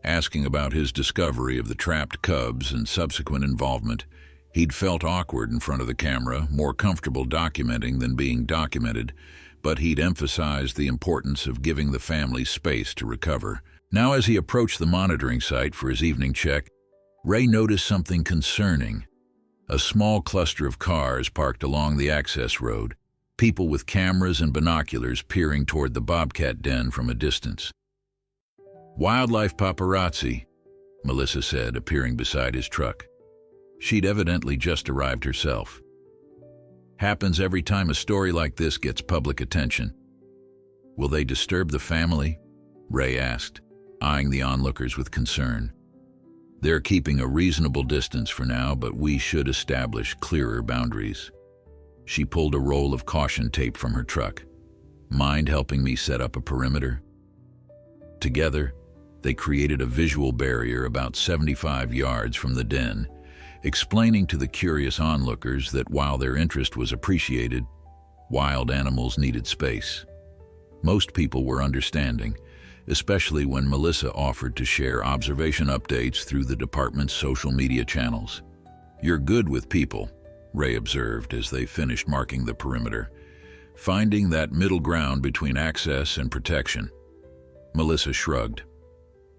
asking about his discovery of the trapped cubs and subsequent involvement. He'd felt awkward in front of the camera, more comfortable documenting than being documented, but he'd emphasized the importance of giving the family space to recover. Now, as he approached the monitoring site for his evening check, Ray noticed something concerning. A small cluster of cars parked along the access road, people with cameras and binoculars peering toward the Bobcat den from a distance. "Wildlife paparazzi," Melissa said, appearing beside his truck. She'd evidently just arrived herself. "Happens every time a story like this gets public attention." "Will they disturb the family?" Ray asked, eyeing the onlookers with concern. "They're keeping a reasonable distance for now, but we should establish clearer boundaries." She pulled a roll of caution tape from her truck. "Mind helping me set up a perimeter?" Together, they created a visual barrier about 75 yards from the den, explaining to the curious onlookers that while their interest was appreciated, wild animals needed space. Most people were understanding, especially when Melissa offered to share observation updates through the department's social media channels. "You're good with people," Ray observed as they finished marking the perimeter, "finding that middle ground between access and protection." Melissa shrugged.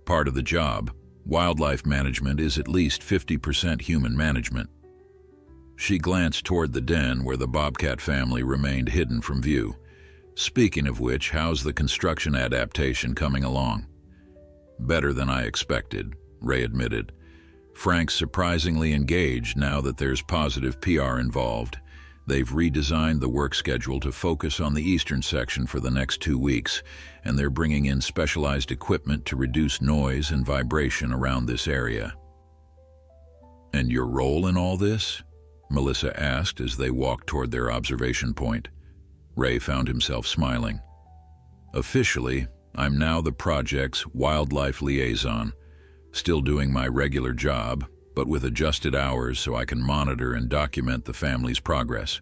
"Part of the job. Wildlife management is at least 50% human management." She glanced toward the den where the Bobcat family remained hidden from view. "Speaking of which, how's the construction adaptation coming along?" "Better than I expected," Ray admitted. "Frank's surprisingly engaged now that there's positive PR involved. They've redesigned the work schedule to focus on the eastern section for the next 2 weeks, and they're bringing in specialized equipment to reduce noise and vibration around this area." "And your role in all this?" Melissa asked as they walked toward their observation point. Ray found himself smiling. "Officially, I'm now the project's wildlife liaison, still doing my regular job, but with adjusted hours so I can monitor and document the family's progress.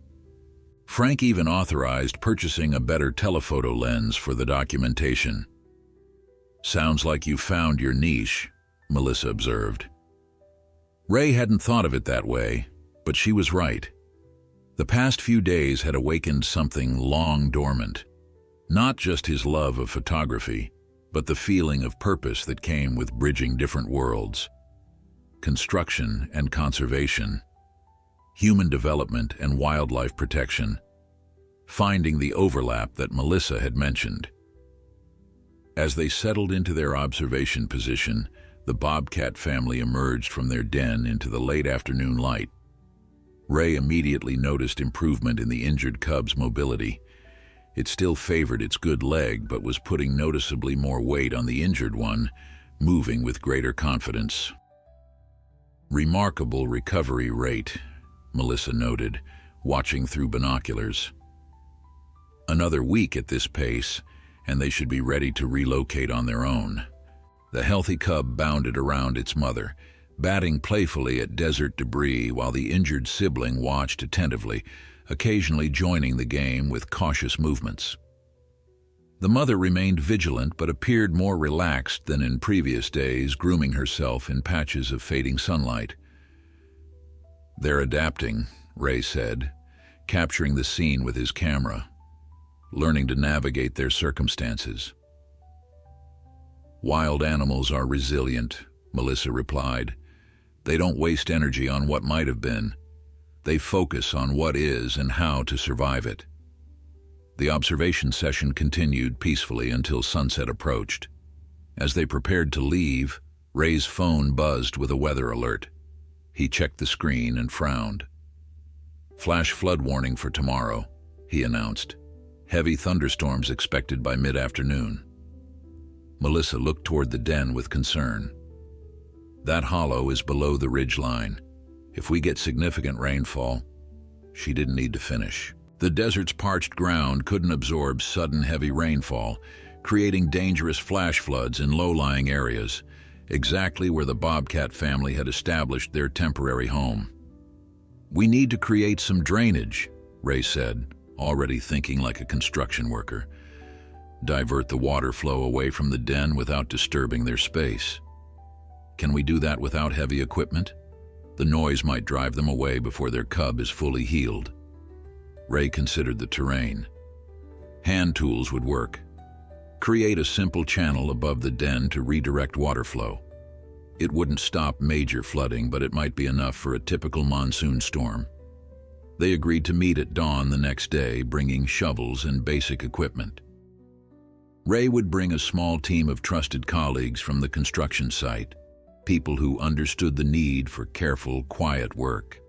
Frank even authorized purchasing a better telephoto lens for the documentation." "Sounds like you found your niche," Melissa observed. Ray hadn't thought of it that way, but she was right. The past few days had awakened something long dormant. Not just his love of photography, but the feeling of purpose that came with bridging different worlds: construction and conservation, human development and wildlife protection, finding the overlap that Melissa had mentioned. As they settled into their observation position, the BOBCAT family emerged from their den into the late afternoon light. Ray immediately noticed improvement in the injured cub's mobility. It still favored its good leg, but was putting noticeably more weight on the injured one, moving with greater confidence. "Remarkable recovery rate," Melissa noted, watching through binoculars. "Another week at this pace, and they should be ready to relocate on their own." The healthy cub bounded around its mother, batting playfully at desert debris while the injured sibling watched attentively, occasionally joining the game with cautious movements. The mother remained vigilant but appeared more relaxed than in previous days, grooming herself in patches of fading sunlight. "They're adapting," Ray said, capturing the scene with his camera, "learning to navigate their circumstances." "Wild animals are resilient," Melissa replied. "They don't waste energy on what might have been. They focus on what is and how to survive it." The observation session continued peacefully until sunset approached. As they prepared to leave, Ray's phone buzzed with a weather alert. He checked the screen and frowned. "Flash flood warning for tomorrow," he announced. "Heavy thunderstorms expected by mid-afternoon." Melissa looked toward the den with concern. "That hollow is below the ridge line. If we get significant rainfall..." She didn't need to finish. The desert's parched ground couldn't absorb sudden heavy rainfall, creating dangerous flash floods in low-lying areas, exactly where the BOBCAT family had established their temporary home. "We need to create some drainage," Ray said, already thinking like a construction worker. "Divert the water flow away from the den without disturbing their space." "Can we do that without heavy equipment? The noise might drive them away before their cub is fully healed." Ray considered the terrain. Hand tools would work. Create a simple channel above the den to redirect water flow. It wouldn't stop major flooding, but it might be enough for a typical monsoon storm. They agreed to meet at dawn the next day, bringing shovels and basic equipment. Ray would bring a small team of trusted colleagues from the construction site, people who understood the need for careful, quiet work.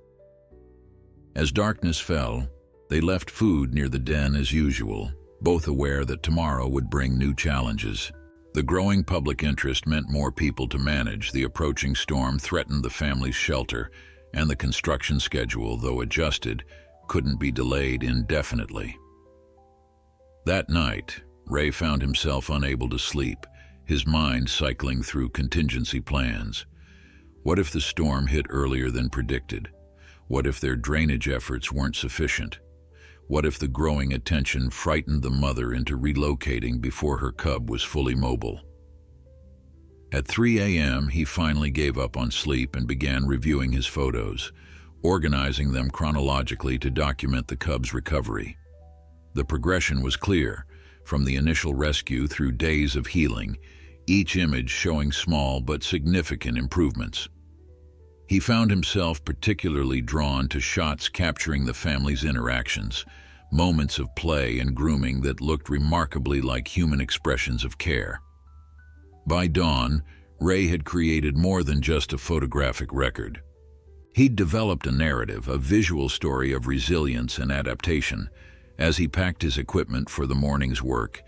As darkness fell, they left food near the den as usual, both aware that tomorrow would bring new challenges. The growing public interest meant more people to manage. The approaching storm threatened the family's shelter, and the construction schedule, though adjusted, couldn't be delayed indefinitely. That night, Ray found himself unable to sleep, his mind cycling through contingency plans. What if the storm hit earlier than predicted? What if their drainage efforts weren't sufficient? What if the growing attention frightened the mother into relocating before her cub was fully mobile? At 3 a.m., he finally gave up on sleep and began reviewing his photos, organizing them chronologically to document the cub's recovery. The progression was clear, from the initial rescue through days of healing, each image showing small but significant improvements. He found himself particularly drawn to shots capturing the family's interactions, moments of play and grooming that looked remarkably like human expressions of care. By dawn, Ray had created more than just a photographic record. He'd developed a narrative, a visual story of resilience and adaptation. As he packed his equipment for the morning's work,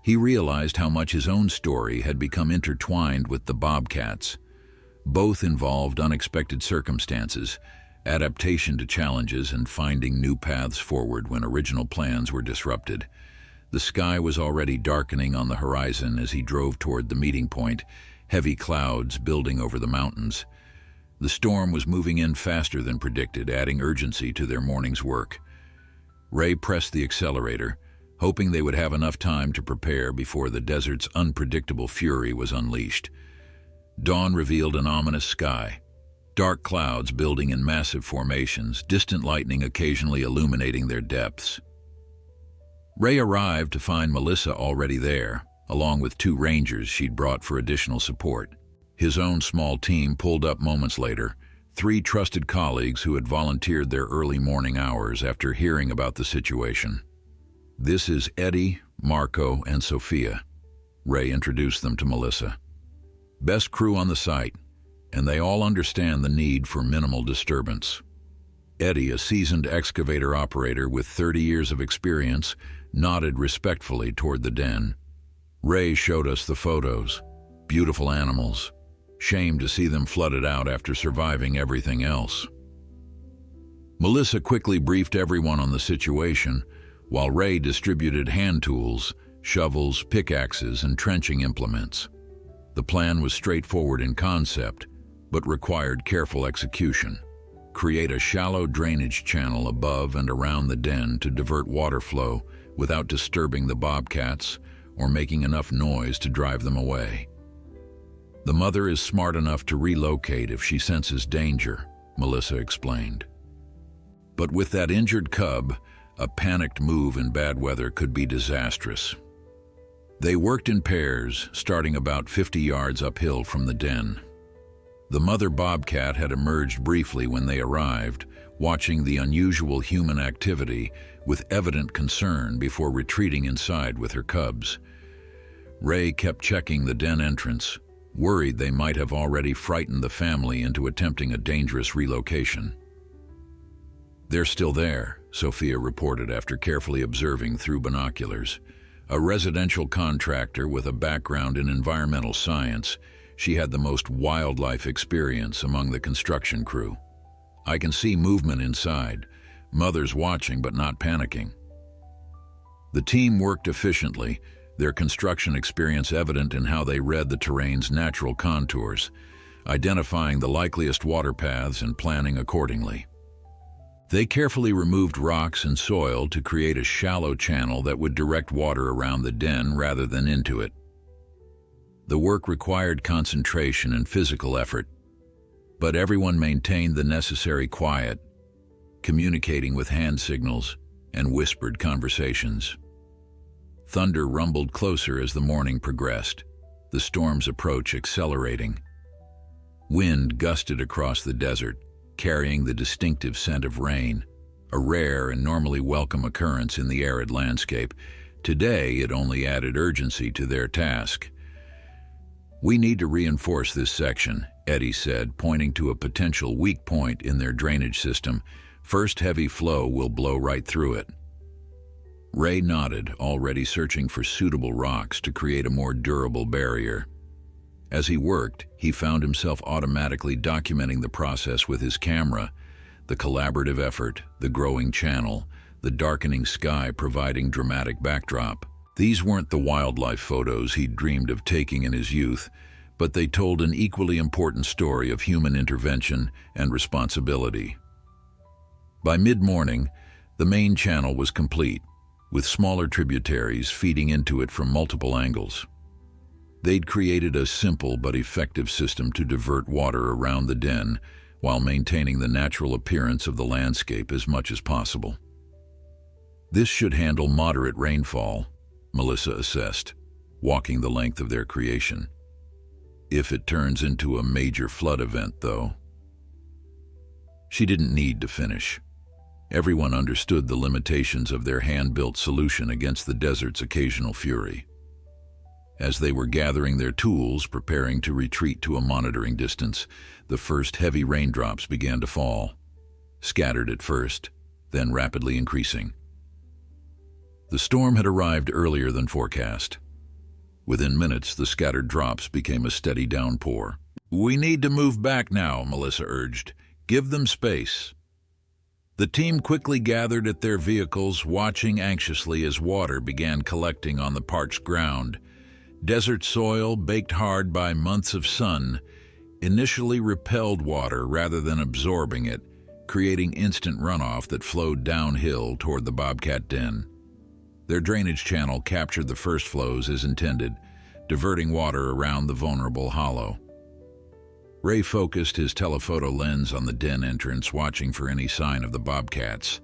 he realized how much his own story had become intertwined with the BOBCAT's. Both involved unexpected circumstances, adaptation to challenges, and finding new paths forward when original plans were disrupted. The sky was already darkening on the horizon as he drove toward the meeting point, heavy clouds building over the mountains. The storm was moving in faster than predicted, adding urgency to their morning's work. Ray pressed the accelerator, hoping they would have enough time to prepare before the desert's unpredictable fury was unleashed. Dawn revealed an ominous sky, dark clouds building in massive formations, distant lightning occasionally illuminating their depths. Ray arrived to find Melissa already there, along with 2 rangers she'd brought for additional support. His own small team pulled up moments later, 3 trusted colleagues who had volunteered their early morning hours after hearing about the situation. "This is Eddie, Marco, and Sophia." Ray introduced them to Melissa. "Best crew on the site, and they all understand the need for minimal disturbance." Eddie, a seasoned excavator operator with 30 years of experience, nodded respectfully toward the den. Ray showed us the photos. Beautiful animals. Shame to see them flooded out after surviving everything else. Melissa quickly briefed everyone on the situation, while Ray distributed hand tools, shovels, pickaxes, and trenching implements. The plan was straightforward in concept, but required careful execution. Create a shallow drainage channel above and around the den to divert water flow without disturbing the bobcats or making enough noise to drive them away. "The mother is smart enough to relocate if she senses danger," Melissa explained. But with that injured cub, a panicked move in bad weather could be disastrous. They worked in pairs, starting about 50 yards uphill from the den. The mother bobcat had emerged briefly when they arrived, watching the unusual human activity with evident concern before retreating inside with her cubs. Ray kept checking the den entrance, worried they might have already frightened the family into attempting a dangerous relocation. "They're still there," Sophia reported after carefully observing through binoculars. A residential contractor with a background in environmental science, she had the most wildlife experience among the construction crew. "I can see movement inside. Mother's watching but not panicking." The team worked efficiently, their construction experience evident in how they read the terrain's natural contours, identifying the likeliest water paths and planning accordingly. They carefully removed rocks and soil to create a shallow channel that would direct water around the den rather than into it. The work required concentration and physical effort, but everyone maintained the necessary quiet, communicating with hand signals and whispered conversations. Thunder rumbled closer as the morning progressed, the storm's approach accelerating. Wind gusted across the desert, carrying the distinctive scent of rain, a rare and normally welcome occurrence in the arid landscape. Today, it only added urgency to their task. "We need to reinforce this section," Eddie said, pointing to a potential weak point in their drainage system. "First heavy flow will blow right through it." Ray nodded, already searching for suitable rocks to create a more durable barrier. As he worked, he found himself automatically documenting the process with his camera, the collaborative effort, the growing channel, the darkening sky providing dramatic backdrop. These weren't the wildlife photos he'd dreamed of taking in his youth, but they told an equally important story of human intervention and responsibility. By mid-morning, the main channel was complete, with smaller tributaries feeding into it from multiple angles. They'd created a simple but effective system to divert water around the den while maintaining the natural appearance of the landscape as much as possible. "This should handle moderate rainfall," Melissa assessed, walking the length of their creation. "If it turns into a major flood event, though." She didn't need to finish. Everyone understood the limitations of their hand-built solution against the desert's occasional fury. As they were gathering their tools, preparing to retreat to a monitoring distance, the first heavy raindrops began to fall, scattered at first, then rapidly increasing. The storm had arrived earlier than forecast. Within minutes, the scattered drops became a steady downpour. "We need to move back now," Melissa urged. "Give them space." The team quickly gathered at their vehicles, watching anxiously as water began collecting on the parched ground. Desert soil, baked hard by months of sun, initially repelled water rather than absorbing it, creating instant runoff that flowed downhill toward the bobcat den. Their drainage channel captured the first flows as intended, diverting water around the vulnerable hollow. Ray focused his telephoto lens on the den entrance, watching for any sign of the bobcats.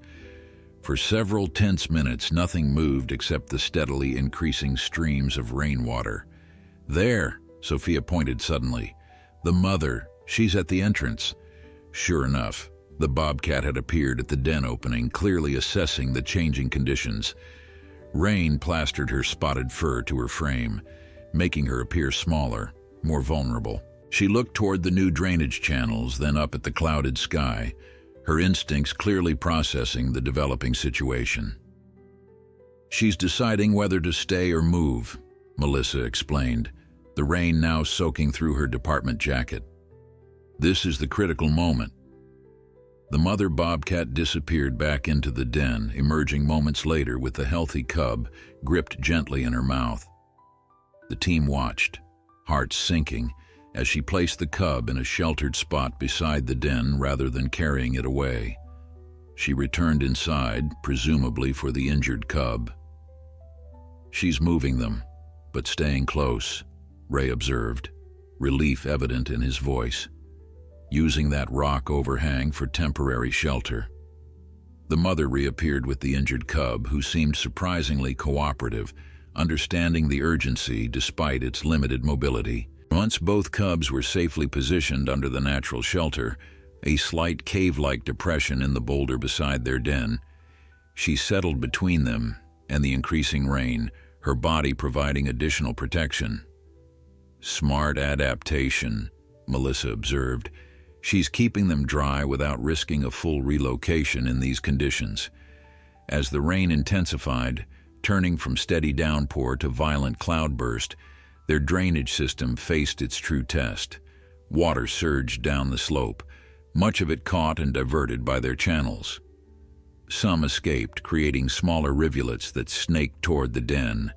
For several tense minutes, nothing moved except the steadily increasing streams of rainwater. "There," Sophia pointed suddenly. "The mother. She's at the entrance." Sure enough, the bobcat had appeared at the den opening, clearly assessing the changing conditions. Rain plastered her spotted fur to her frame, making her appear smaller, more vulnerable. She looked toward the new drainage channels, then up at the clouded sky, her instincts clearly processing the developing situation. "She's deciding whether to stay or move," Melissa explained, the rain now soaking through her department jacket. "This is the critical moment." The mother bobcat disappeared back into the den, emerging moments later with the healthy cub gripped gently in her mouth. The team watched, hearts sinking, as she placed the cub in a sheltered spot beside the den rather than carrying it away. She returned inside, presumably for the injured cub. "She's moving them, but staying close," Ray observed, relief evident in his voice. "Using that rock overhang for temporary shelter." The mother reappeared with the injured cub, who seemed surprisingly cooperative, understanding the urgency despite its limited mobility. Once both cubs were safely positioned under the natural shelter, a slight cave-like depression in the boulder beside their den, she settled between them and the increasing rain, her body providing additional protection. "Smart adaptation," Melissa observed. "She's keeping them dry without risking a full relocation in these conditions." As the rain intensified, turning from steady downpour to violent cloudburst, their drainage system faced its true test. Water surged down the slope, much of it caught and diverted by their channels. Some escaped, creating smaller rivulets that snaked toward the den,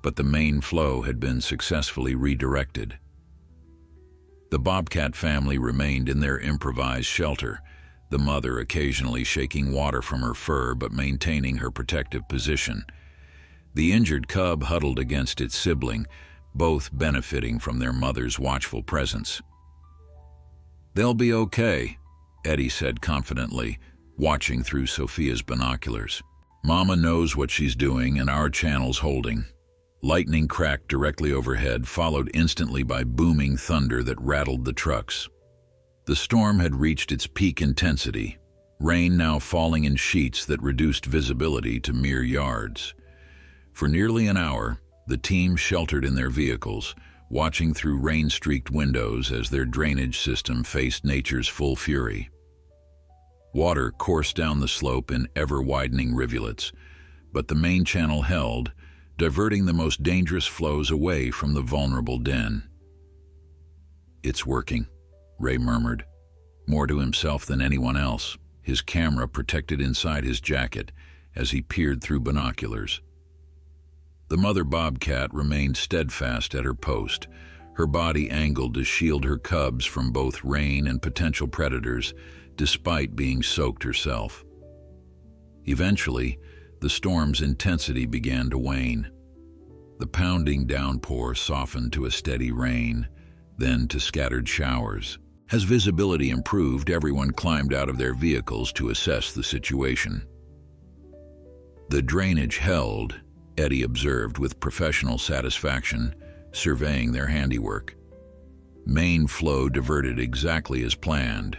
but the main flow had been successfully redirected. The bobcat family remained in their improvised shelter, the mother occasionally shaking water from her fur but maintaining her protective position. The injured cub huddled against its sibling, both benefiting from their mother's watchful presence. "They'll be okay," Eddie said confidently, watching through Sophia's binoculars. "Mama knows what she's doing and our channel's holding." Lightning cracked directly overhead, followed instantly by booming thunder that rattled the trucks. The storm had reached its peak intensity, rain now falling in sheets that reduced visibility to mere yards. For nearly an hour, the team sheltered in their vehicles, watching through rain-streaked windows as their drainage system faced nature's full fury. Water coursed down the slope in ever-widening rivulets, but the main channel held, diverting the most dangerous flows away from the vulnerable den. "It's working," Ray murmured, more to himself than anyone else, his camera protected inside his jacket as he peered through binoculars. The mother bobcat remained steadfast at her post, her body angled to shield her cubs from both rain and potential predators, despite being soaked herself. Eventually, the storm's intensity began to wane. The pounding downpour softened to a steady rain, then to scattered showers. As visibility improved, everyone climbed out of their vehicles to assess the situation. The drainage held, Eddie observed with professional satisfaction, surveying their handiwork. Main flow diverted exactly as planned.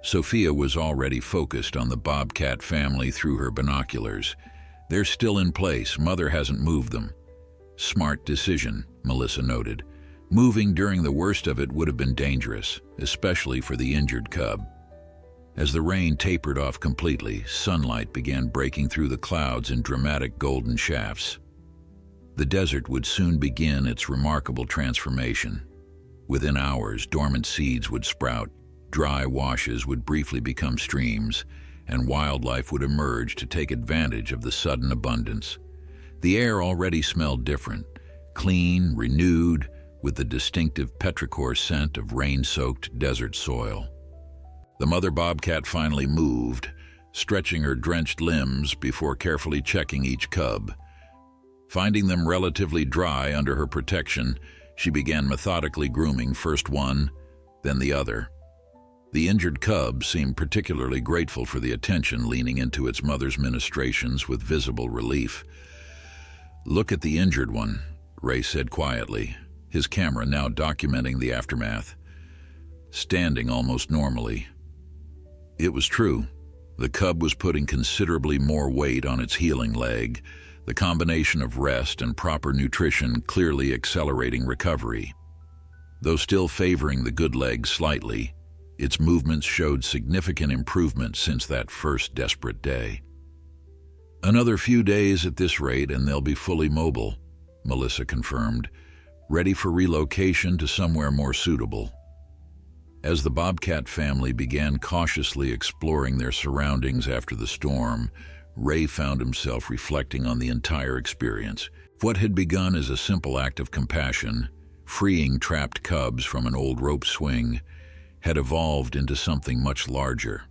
Sophia was already focused on the bobcat family through her binoculars. "They're still in place, mother hasn't moved them." "Smart decision," Melissa noted. "Moving during the worst of it would have been dangerous, especially for the injured cub." As the rain tapered off completely, sunlight began breaking through the clouds in dramatic golden shafts. The desert would soon begin its remarkable transformation. Within hours, dormant seeds would sprout, dry washes would briefly become streams, and wildlife would emerge to take advantage of the sudden abundance. The air already smelled different, clean, renewed, with the distinctive petrichor scent of rain-soaked desert soil. The mother bobcat finally moved, stretching her drenched limbs before carefully checking each cub. Finding them relatively dry under her protection, she began methodically grooming first one, then the other. The injured cub seemed particularly grateful for the attention, leaning into its mother's ministrations with visible relief. "Look at the injured one," Ray said quietly, his camera now documenting the aftermath. "Standing almost normally." It was true. The cub was putting considerably more weight on its healing leg, the combination of rest and proper nutrition clearly accelerating recovery. Though still favoring the good leg slightly, its movements showed significant improvement since that first desperate day. "Another few days at this rate and they'll be fully mobile," Melissa confirmed, ready for relocation to somewhere more suitable. As the BOBCAT family began cautiously exploring their surroundings after the storm, Ray found himself reflecting on the entire experience. What had begun as a simple act of compassion, freeing trapped cubs from an old rope swing, had evolved into something much larger.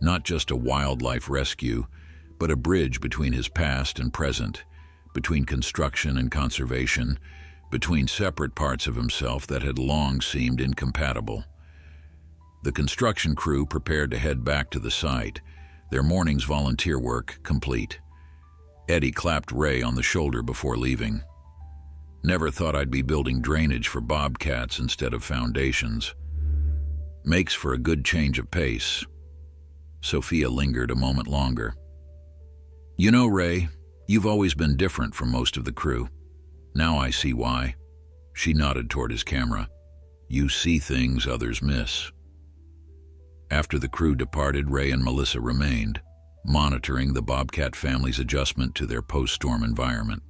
Not just a wildlife rescue, but a bridge between his past and present, between construction and conservation, between separate parts of himself that had long seemed incompatible. The construction crew prepared to head back to the site, their morning's volunteer work complete. Eddie clapped Ray on the shoulder before leaving. "Never thought I'd be building drainage for bobcats instead of foundations. Makes for a good change of pace." Sophia lingered a moment longer. "You know, Ray, you've always been different from most of the crew. Now I see why." She nodded toward his camera. "You see things others miss." After the crew departed, Ray and Melissa remained, monitoring the BOBCAT family's adjustment to their post-storm environment.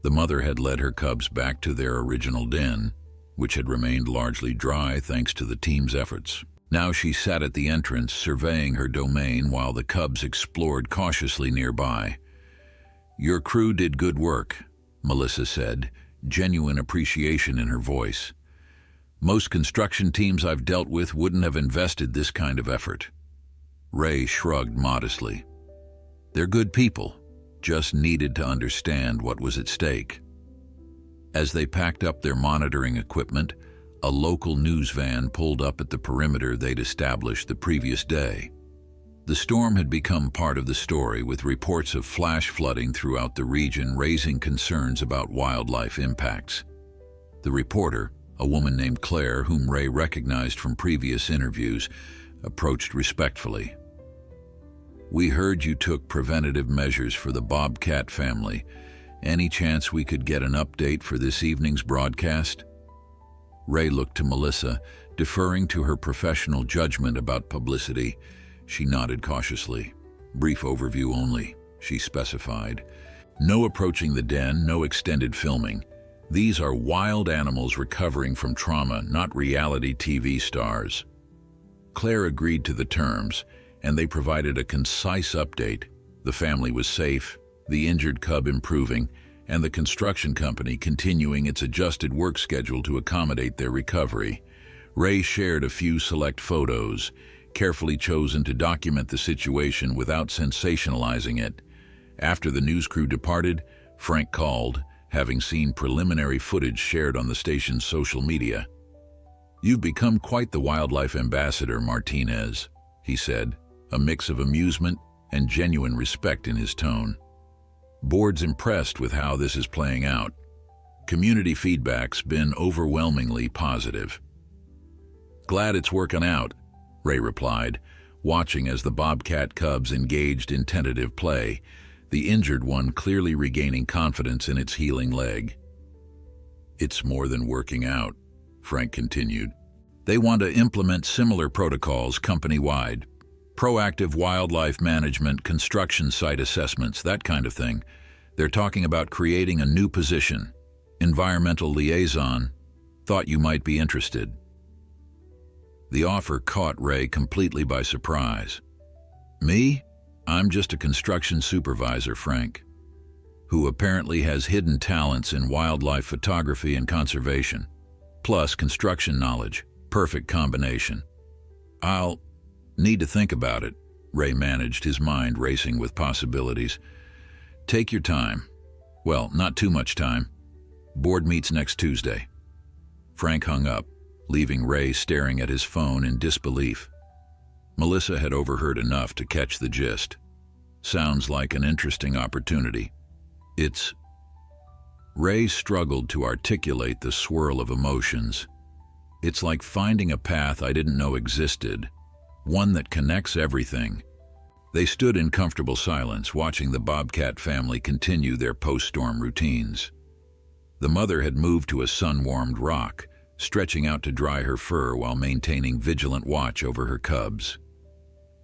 The mother had led her cubs back to their original den, which had remained largely dry thanks to the team's efforts. Now she sat at the entrance, surveying her domain while the cubs explored cautiously nearby. "Your crew did good work," Melissa said, genuine appreciation in her voice. "Most construction teams I've dealt with wouldn't have invested this kind of effort." Ray shrugged modestly. "They're good people, just needed to understand what was at stake." As they packed up their monitoring equipment, a local news van pulled up at the perimeter they'd established the previous day. The storm had become part of the story, with reports of flash flooding throughout the region raising concerns about wildlife impacts. The reporter, a woman named Claire, whom Ray recognized from previous interviews, approached respectfully. "We heard you took preventative measures for the BOBCAT family. Any chance we could get an update for this evening's broadcast?" Ray looked to Melissa, deferring to her professional judgment about publicity. She nodded cautiously. "Brief overview only," she specified. "No approaching the den, no extended filming. These are wild animals recovering from trauma, not reality TV stars." Claire agreed to the terms, and they provided a concise update. The family was safe, the injured cub improving, and the construction company continuing its adjusted work schedule to accommodate their recovery. Ray shared a few select photos, carefully chosen to document the situation without sensationalizing it. After the news crew departed, Frank called, having seen preliminary footage shared on the station's social media. "You've become quite the wildlife ambassador, Martinez," he said, a mix of amusement and genuine respect in his tone. "Board's impressed with how this is playing out. Community feedback's been overwhelmingly positive." "Glad it's working out," Ray replied, watching as the BOBCAT cubs engaged in tentative play, the injured one clearly regaining confidence in its healing leg. "It's more than working out," Frank continued. "They want to implement similar protocols company-wide. Proactive wildlife management, construction site assessments, that kind of thing. They're talking about creating a new position, environmental liaison. Thought you might be interested." The offer caught Ray completely by surprise. "Me? I'm just a construction supervisor, Frank, who apparently has hidden talents in wildlife photography and conservation, plus construction knowledge. Perfect combination." "I'll need to think about it," Ray managed, his mind racing with possibilities. "Take your time. Well, not too much time. Board meets next Tuesday." Frank hung up, leaving Ray staring at his phone in disbelief. Melissa had overheard enough to catch the gist. Sounds like an interesting opportunity. It's... Ray struggled to articulate the swirl of emotions. It's like finding a path I didn't know existed, one that connects everything. They stood in comfortable silence, watching the BOBCAT family continue their post-storm routines. The mother had moved to a sun-warmed rock, stretching out to dry her fur while maintaining vigilant watch over her cubs.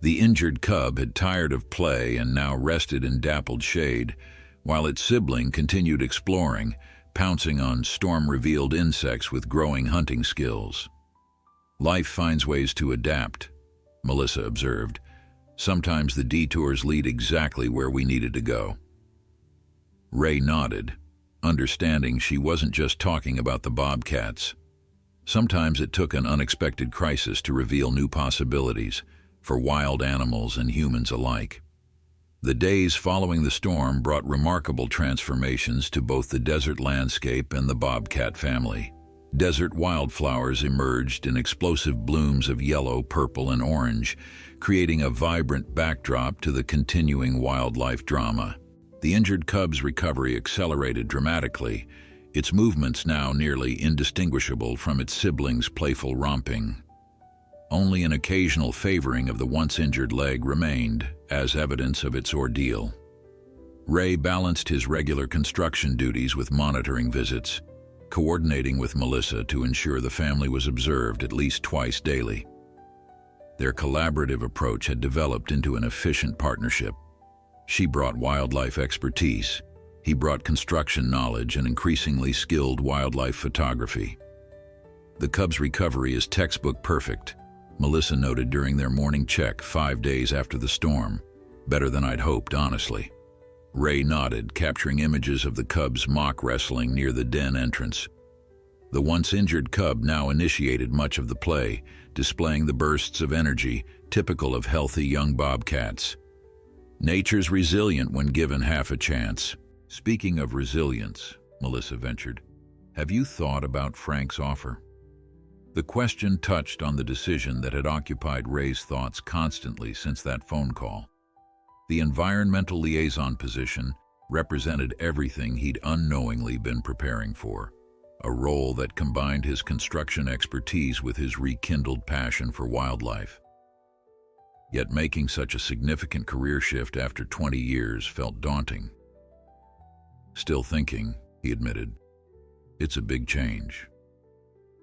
The injured cub had tired of play and now rested in dappled shade, while its sibling continued exploring, pouncing on storm-revealed insects with growing hunting skills. Life finds ways to adapt, Melissa observed. Sometimes the detours lead exactly where we needed to go. Ray nodded, understanding she wasn't just talking about the BOBCATs. Sometimes it took an unexpected crisis to reveal new possibilities for wild animals and humans alike. The days following the storm brought remarkable transformations to both the desert landscape and the BOBCAT family. Desert wildflowers emerged in explosive blooms of yellow, purple, and orange, creating a vibrant backdrop to the continuing wildlife drama. The injured cub's recovery accelerated dramatically, its movements now nearly indistinguishable from its siblings' playful romping. Only an occasional favoring of the once-injured leg remained, as evidence of its ordeal. Ray balanced his regular construction duties with monitoring visits, coordinating with Melissa to ensure the family was observed at least twice daily. Their collaborative approach had developed into an efficient partnership. She brought wildlife expertise, he brought construction knowledge and increasingly skilled wildlife photography. The cub's recovery is textbook perfect, Melissa noted during their morning check 5 days after the storm. Better than I'd hoped, honestly. Ray nodded, capturing images of the cubs mock wrestling near the den entrance. The once injured cub now initiated much of the play, displaying the bursts of energy typical of healthy young BOBCATs. Nature's resilient when given half a chance. Speaking of resilience, Melissa ventured, have you thought about Frank's offer? The question touched on the decision that had occupied Ray's thoughts constantly since that phone call. The environmental liaison position represented everything he'd unknowingly been preparing for, a role that combined his construction expertise with his rekindled passion for wildlife. Yet making such a significant career shift after 20 years felt daunting. Still thinking, he admitted. It's a big change.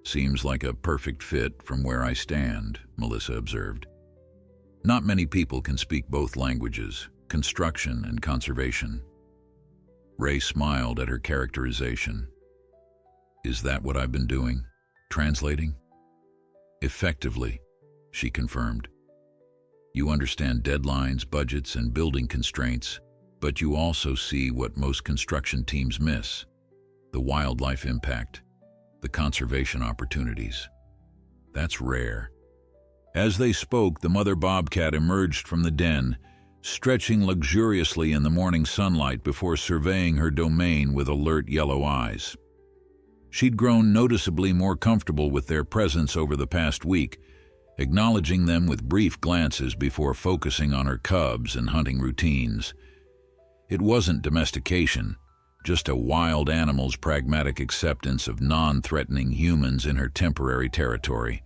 Seems like a perfect fit from where I stand, Melissa observed. Not many people can speak both languages, construction and conservation. Ray smiled at her characterization. Is that what I've been doing? Translating? Effectively, she confirmed. You understand deadlines, budgets, and building constraints, but you also see what most construction teams miss: the wildlife impact, the conservation opportunities. That's rare. As they spoke, the mother BOBCAT emerged from the den, stretching luxuriously in the morning sunlight before surveying her domain with alert yellow eyes. She'd grown noticeably more comfortable with their presence over the past week, acknowledging them with brief glances before focusing on her cubs and hunting routines. It wasn't domestication, just a wild animal's pragmatic acceptance of non-threatening humans in her temporary territory.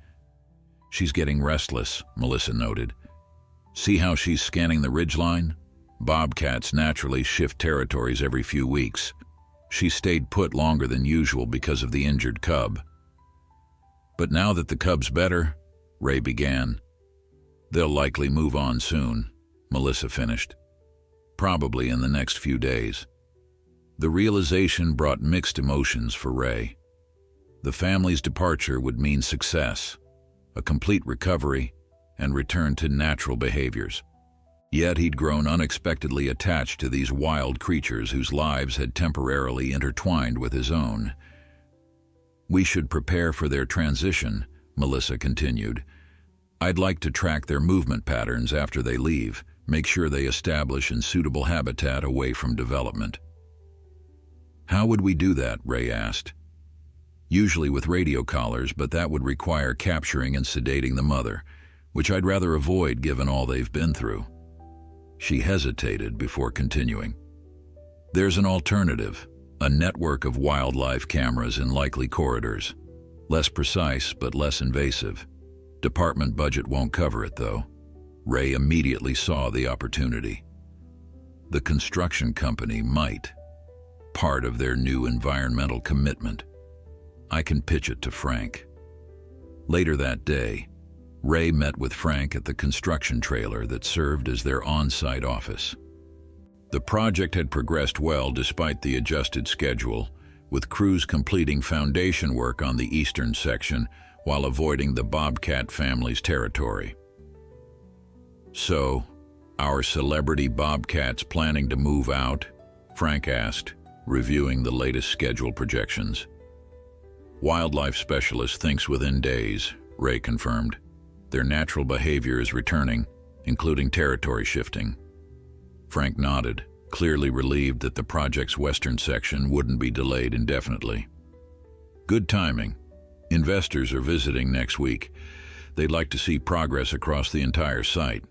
She's getting restless, Melissa noted. See how she's scanning the ridgeline? BOBCATs naturally shift territories every few weeks. She stayed put longer than usual because of the injured cub. But now that the cub's better, Ray began. They'll likely move on soon, Melissa finished. Probably in the next few days. The realization brought mixed emotions for Ray. The family's departure would mean success, a complete recovery, and return to natural behaviors. Yet he'd grown unexpectedly attached to these wild creatures whose lives had temporarily intertwined with his own. We should prepare for their transition, Melissa continued. I'd like to track their movement patterns after they leave, make sure they establish in suitable habitat away from development. How would we do that? Ray asked. usually with radio collars, but that would require capturing and sedating the mother, which I'd rather avoid given all they've been through. She hesitated before continuing. There's an alternative, a network of wildlife cameras in likely corridors. Less precise, but less invasive. Department budget won't cover it, though. Ray immediately saw the opportunity. The construction company might. Part of their new environmental commitment. I can pitch it to Frank. Later that day, Ray met with Frank at the construction trailer that served as their on-site office. The project had progressed well despite the adjusted schedule, with crews completing foundation work on the eastern section while avoiding the BOBCAT family's territory. "So, our celebrity BOBCAT's planning to move out?" Frank asked, reviewing the latest schedule projections. "Wildlife specialist thinks within days," Ray confirmed. "Their natural behavior is returning, including territory shifting." Frank nodded, clearly relieved that the project's western section wouldn't be delayed indefinitely. "Good timing. Investors are visiting next week. They'd like to see progress across the entire site."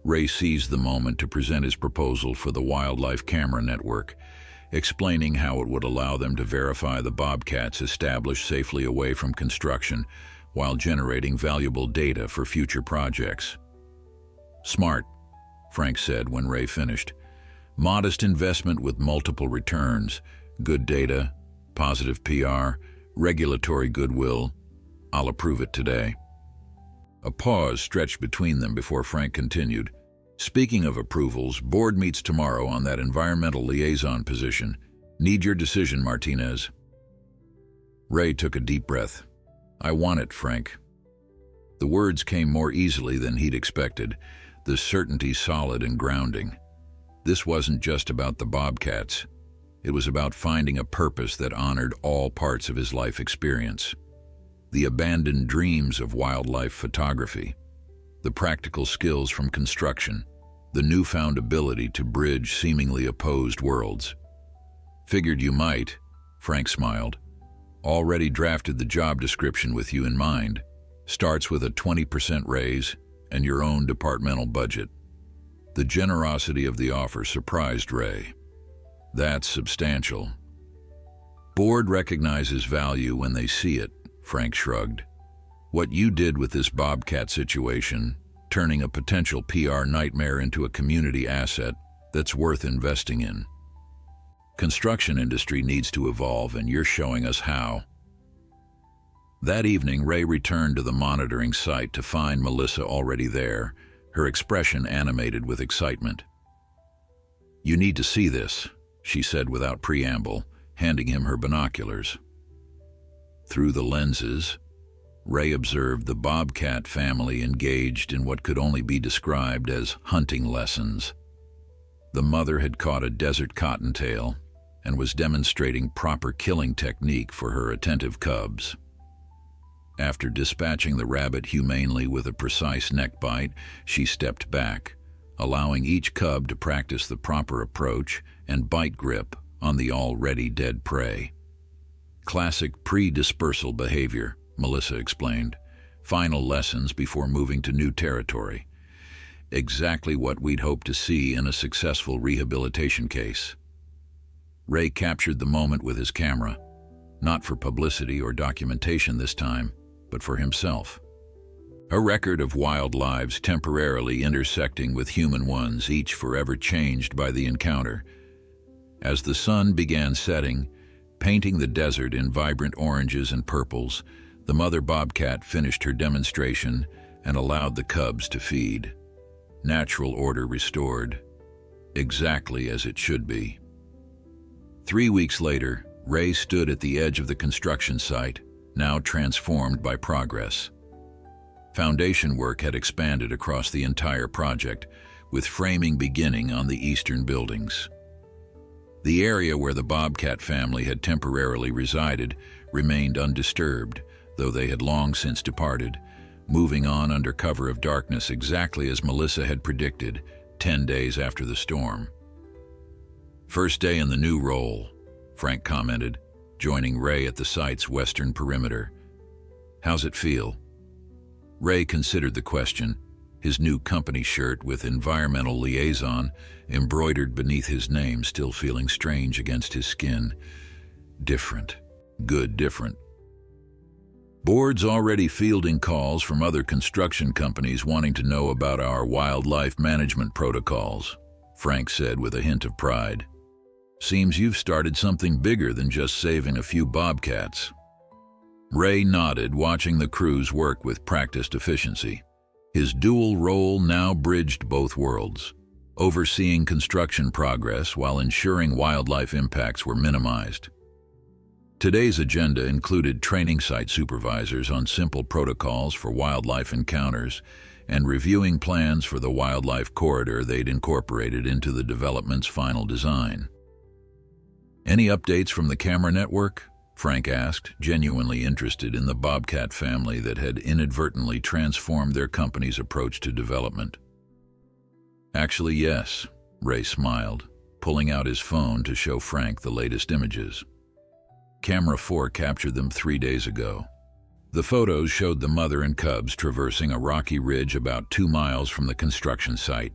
Ray seized the moment to present his proposal for the wildlife camera network, explaining how it would allow them to verify the BOBCATs established safely away from construction while generating valuable data for future projects. "Smart," Frank said when Ray finished. "Modest investment with multiple returns, good data, positive PR, regulatory goodwill. I'll approve it today." A pause stretched between them before Frank continued. "Speaking of approvals, board meets tomorrow on that environmental liaison position. Need your decision, Martinez." Ray took a deep breath. "I want it, Frank." The words came more easily than he'd expected, the certainty solid and grounding. This wasn't just about the BOBCATs. It was about finding a purpose that honored all parts of his life experience. The abandoned dreams of wildlife photography, the practical skills from construction, the newfound ability to bridge seemingly opposed worlds. "Figured you might," Frank smiled. "Already drafted the job description with you in mind. Starts with a 20% raise and your own departmental budget." The generosity of the offer surprised Ray. "That's substantial." "Board recognizes value when they see it," Frank shrugged. "What you did with this BOBCAT situation, turning a potential PR nightmare into a community asset, that's worth investing in. Construction industry needs to evolve, and you're showing us how." That evening, Ray returned to the monitoring site to find Melissa already there, her expression animated with excitement. "You need to see this," she said without preamble, handing him her binoculars. Through the lenses, Ray observed the BOBCAT family engaged in what could only be described as hunting lessons. The mother had caught a desert cottontail and was demonstrating proper killing technique for her attentive cubs. After dispatching the rabbit humanely with a precise neck bite, she stepped back, allowing each cub to practice the proper approach and bite grip on the already dead prey. "Classic pre-dispersal behavior," Melissa explained. "Final lessons before moving to new territory. Exactly what we'd hoped to see in a successful rehabilitation case." Ray captured the moment with his camera, not for publicity or documentation this time, but for himself. A record of wild lives temporarily intersecting with human ones, each forever changed by the encounter. As the sun began setting, painting the desert in vibrant oranges and purples, the mother BOBCAT finished her demonstration and allowed the cubs to feed. Natural order restored, exactly as it should be. 3 weeks later, Ray stood at the edge of the construction site, now transformed by progress. Foundation work had expanded across the entire project, with framing beginning on the eastern buildings. The area where the BOBCAT family had temporarily resided remained undisturbed, though they had long since departed, moving on under cover of darkness exactly as Melissa had predicted 10 days after the storm. "First day in the new role," Frank commented, joining Ray at the site's western perimeter. "How's it feel?" Ray considered the question, his new company shirt with environmental liaison embroidered beneath his name still feeling strange against his skin. "Different. Good different." "Board's already fielding calls from other construction companies wanting to know about our wildlife management protocols," Frank said with a hint of pride. "Seems you've started something bigger than just saving a few bobcats." Ray nodded, watching the crews work with practiced efficiency. His dual role now bridged both worlds, overseeing construction progress while ensuring wildlife impacts were minimized. Today's agenda included training site supervisors on simple protocols for wildlife encounters and reviewing plans for the wildlife corridor they'd incorporated into the development's final design. "Any updates from the camera network?" Frank asked, genuinely interested in the BOBCAT family that had inadvertently transformed their company's approach to development. "Actually, yes," Ray smiled, pulling out his phone to show Frank the latest images. Camera 4 captured them 3 days ago. The photos showed the mother and cubs traversing a rocky ridge about 2 miles from the construction site.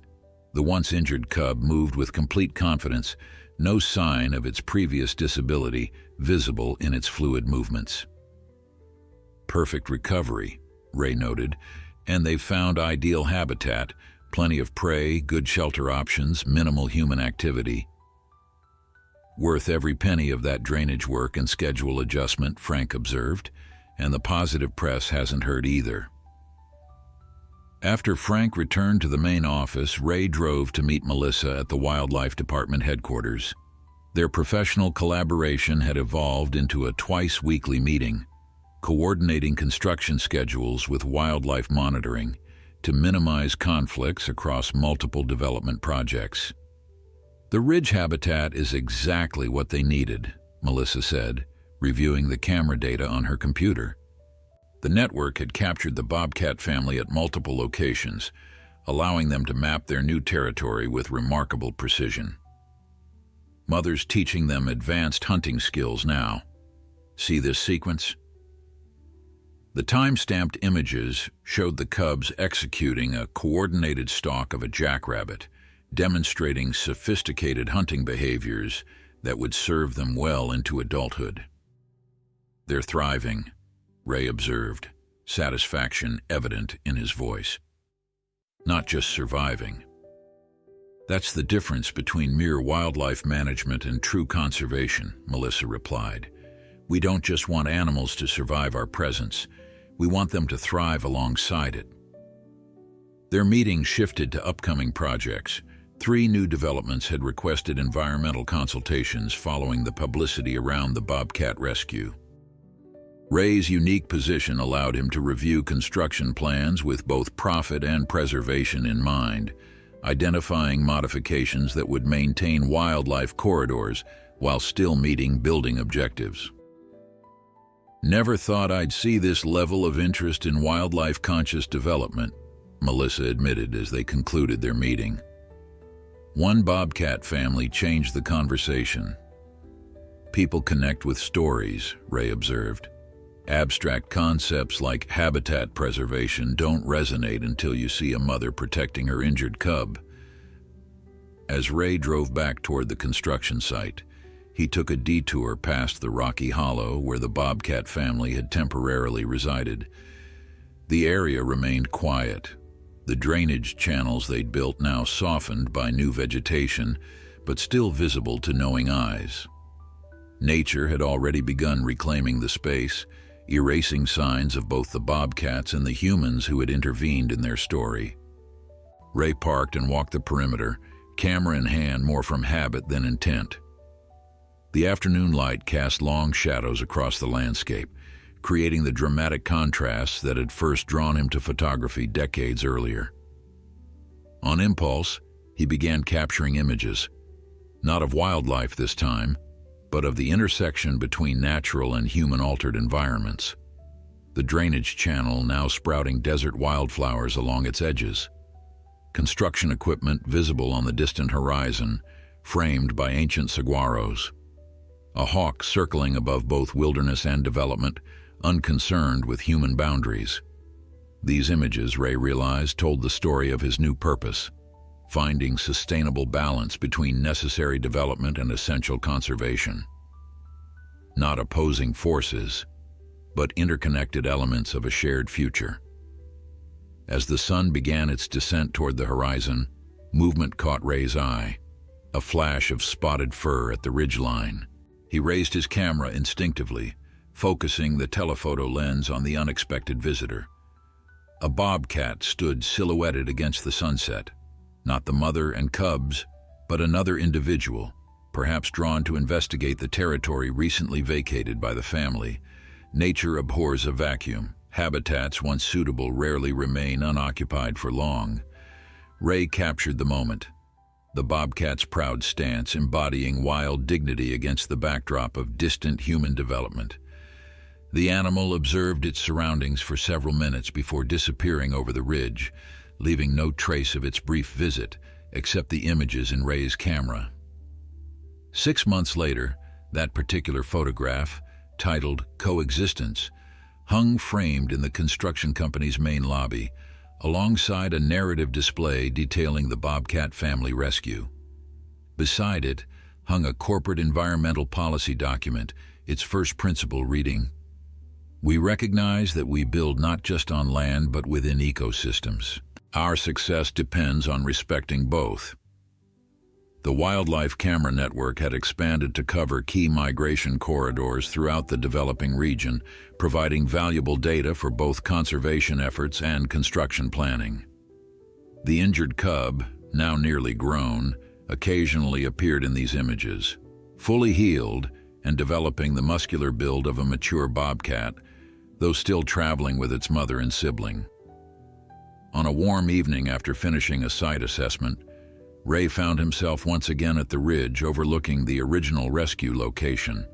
The once injured cub moved with complete confidence, no sign of its previous disability visible in its fluid movements. "Perfect recovery," Ray noted, "and they've found ideal habitat, plenty of prey, good shelter options, minimal human activity." "Worth every penny of that drainage work and schedule adjustment," Frank observed, "and the positive press hasn't hurt either." After Frank returned to the main office, Ray drove to meet Melissa at the Wildlife Department headquarters. Their professional collaboration had evolved into a twice-weekly meeting, coordinating construction schedules with wildlife monitoring to minimize conflicts across multiple development projects. "The ridge habitat is exactly what they needed," Melissa said, reviewing the camera data on her computer. The network had captured the BOBCAT family at multiple locations, allowing them to map their new territory with remarkable precision. "Mother's teaching them advanced hunting skills now. See this sequence?" The time-stamped images showed the cubs executing a coordinated stalk of a jackrabbit, demonstrating sophisticated hunting behaviors that would serve them well into adulthood. "They're thriving," Ray observed, satisfaction evident in his voice. "Not just surviving." "That's the difference between mere wildlife management and true conservation," Melissa replied. "We don't just want animals to survive our presence, we want them to thrive alongside it." Their meeting shifted to upcoming projects. 3 new developments had requested environmental consultations following the publicity around the BOBCAT rescue. Ray's unique position allowed him to review construction plans with both profit and preservation in mind, identifying modifications that would maintain wildlife corridors while still meeting building objectives. "Never thought I'd see this level of interest in wildlife-conscious development," Melissa admitted as they concluded their meeting. One BOBCAT family changed the conversation. "People connect with stories," Ray observed. "Abstract concepts like habitat preservation don't resonate until you see a mother protecting her injured cub." As Ray drove back toward the construction site, he took a detour past the rocky hollow where the BOBCAT family had temporarily resided. The area remained quiet, the drainage channels they'd built now softened by new vegetation, but still visible to knowing eyes. Nature had already begun reclaiming the space, erasing signs of both the bobcats and the humans who had intervened in their story. Ray parked and walked the perimeter, camera in hand more from habit than intent. The afternoon light cast long shadows across the landscape, creating the dramatic contrasts that had first drawn him to photography decades earlier. On impulse, he began capturing images, not of wildlife this time, but of the intersection between natural and human-altered environments. The drainage channel now sprouting desert wildflowers along its edges. Construction equipment visible on the distant horizon, framed by ancient saguaros. a hawk circling above both wilderness and development, unconcerned with human boundaries. These images, Ray realized, told the story of his new purpose, finding sustainable balance between necessary development and essential conservation. Not opposing forces, but interconnected elements of a shared future. As the sun began its descent toward the horizon, movement caught Ray's eye, a flash of spotted fur at the ridgeline. He raised his camera instinctively, focusing the telephoto lens on the unexpected visitor. A bobcat stood silhouetted against the sunset, not the mother and cubs, but another individual, perhaps drawn to investigate the territory recently vacated by the family. Nature abhors a vacuum. Habitats once suitable rarely remain unoccupied for long. Ray captured the moment, the bobcat's proud stance embodying wild dignity against the backdrop of distant human development. The animal observed its surroundings for several minutes before disappearing over the ridge, leaving no trace of its brief visit except the images in Ray's camera. 6 months later, that particular photograph, titled Coexistence, hung framed in the construction company's main lobby, alongside a narrative display detailing the bobcat family rescue. Beside it hung a corporate environmental policy document, its first principle reading, "We recognize that we build not just on land but within ecosystems. Our success depends on respecting both." The wildlife camera network had expanded to cover key migration corridors throughout the developing region, providing valuable data for both conservation efforts and construction planning. The injured cub, now nearly grown, occasionally appeared in these images, fully healed and developing the muscular build of a mature bobcat, though still traveling with its mother and sibling. On a warm evening after finishing a site assessment, Ray found himself once again at the ridge overlooking the original rescue location.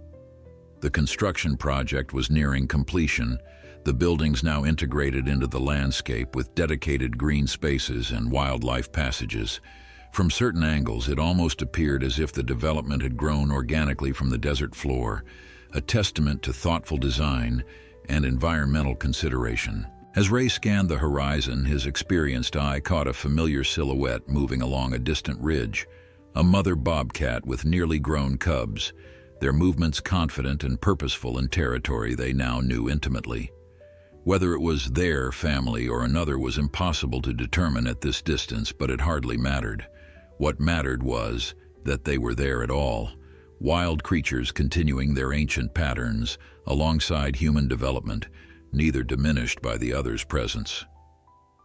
The construction project was nearing completion, the buildings now integrated into the landscape with dedicated green spaces and wildlife passages. From certain angles, it almost appeared as if the development had grown organically from the desert floor, a testament to thoughtful design and environmental consideration. As Ray scanned the horizon, his experienced eye caught a familiar silhouette moving along a distant ridge, a mother bobcat with nearly grown cubs, their movements confident and purposeful in territory they now knew intimately. Whether it was their family or another was impossible to determine at this distance, but it hardly mattered. What mattered was that they were there at all, wild creatures continuing their ancient patterns alongside human development, neither diminished by the other's presence.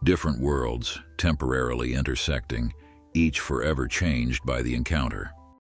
Different worlds, temporarily intersecting, each forever changed by the encounter.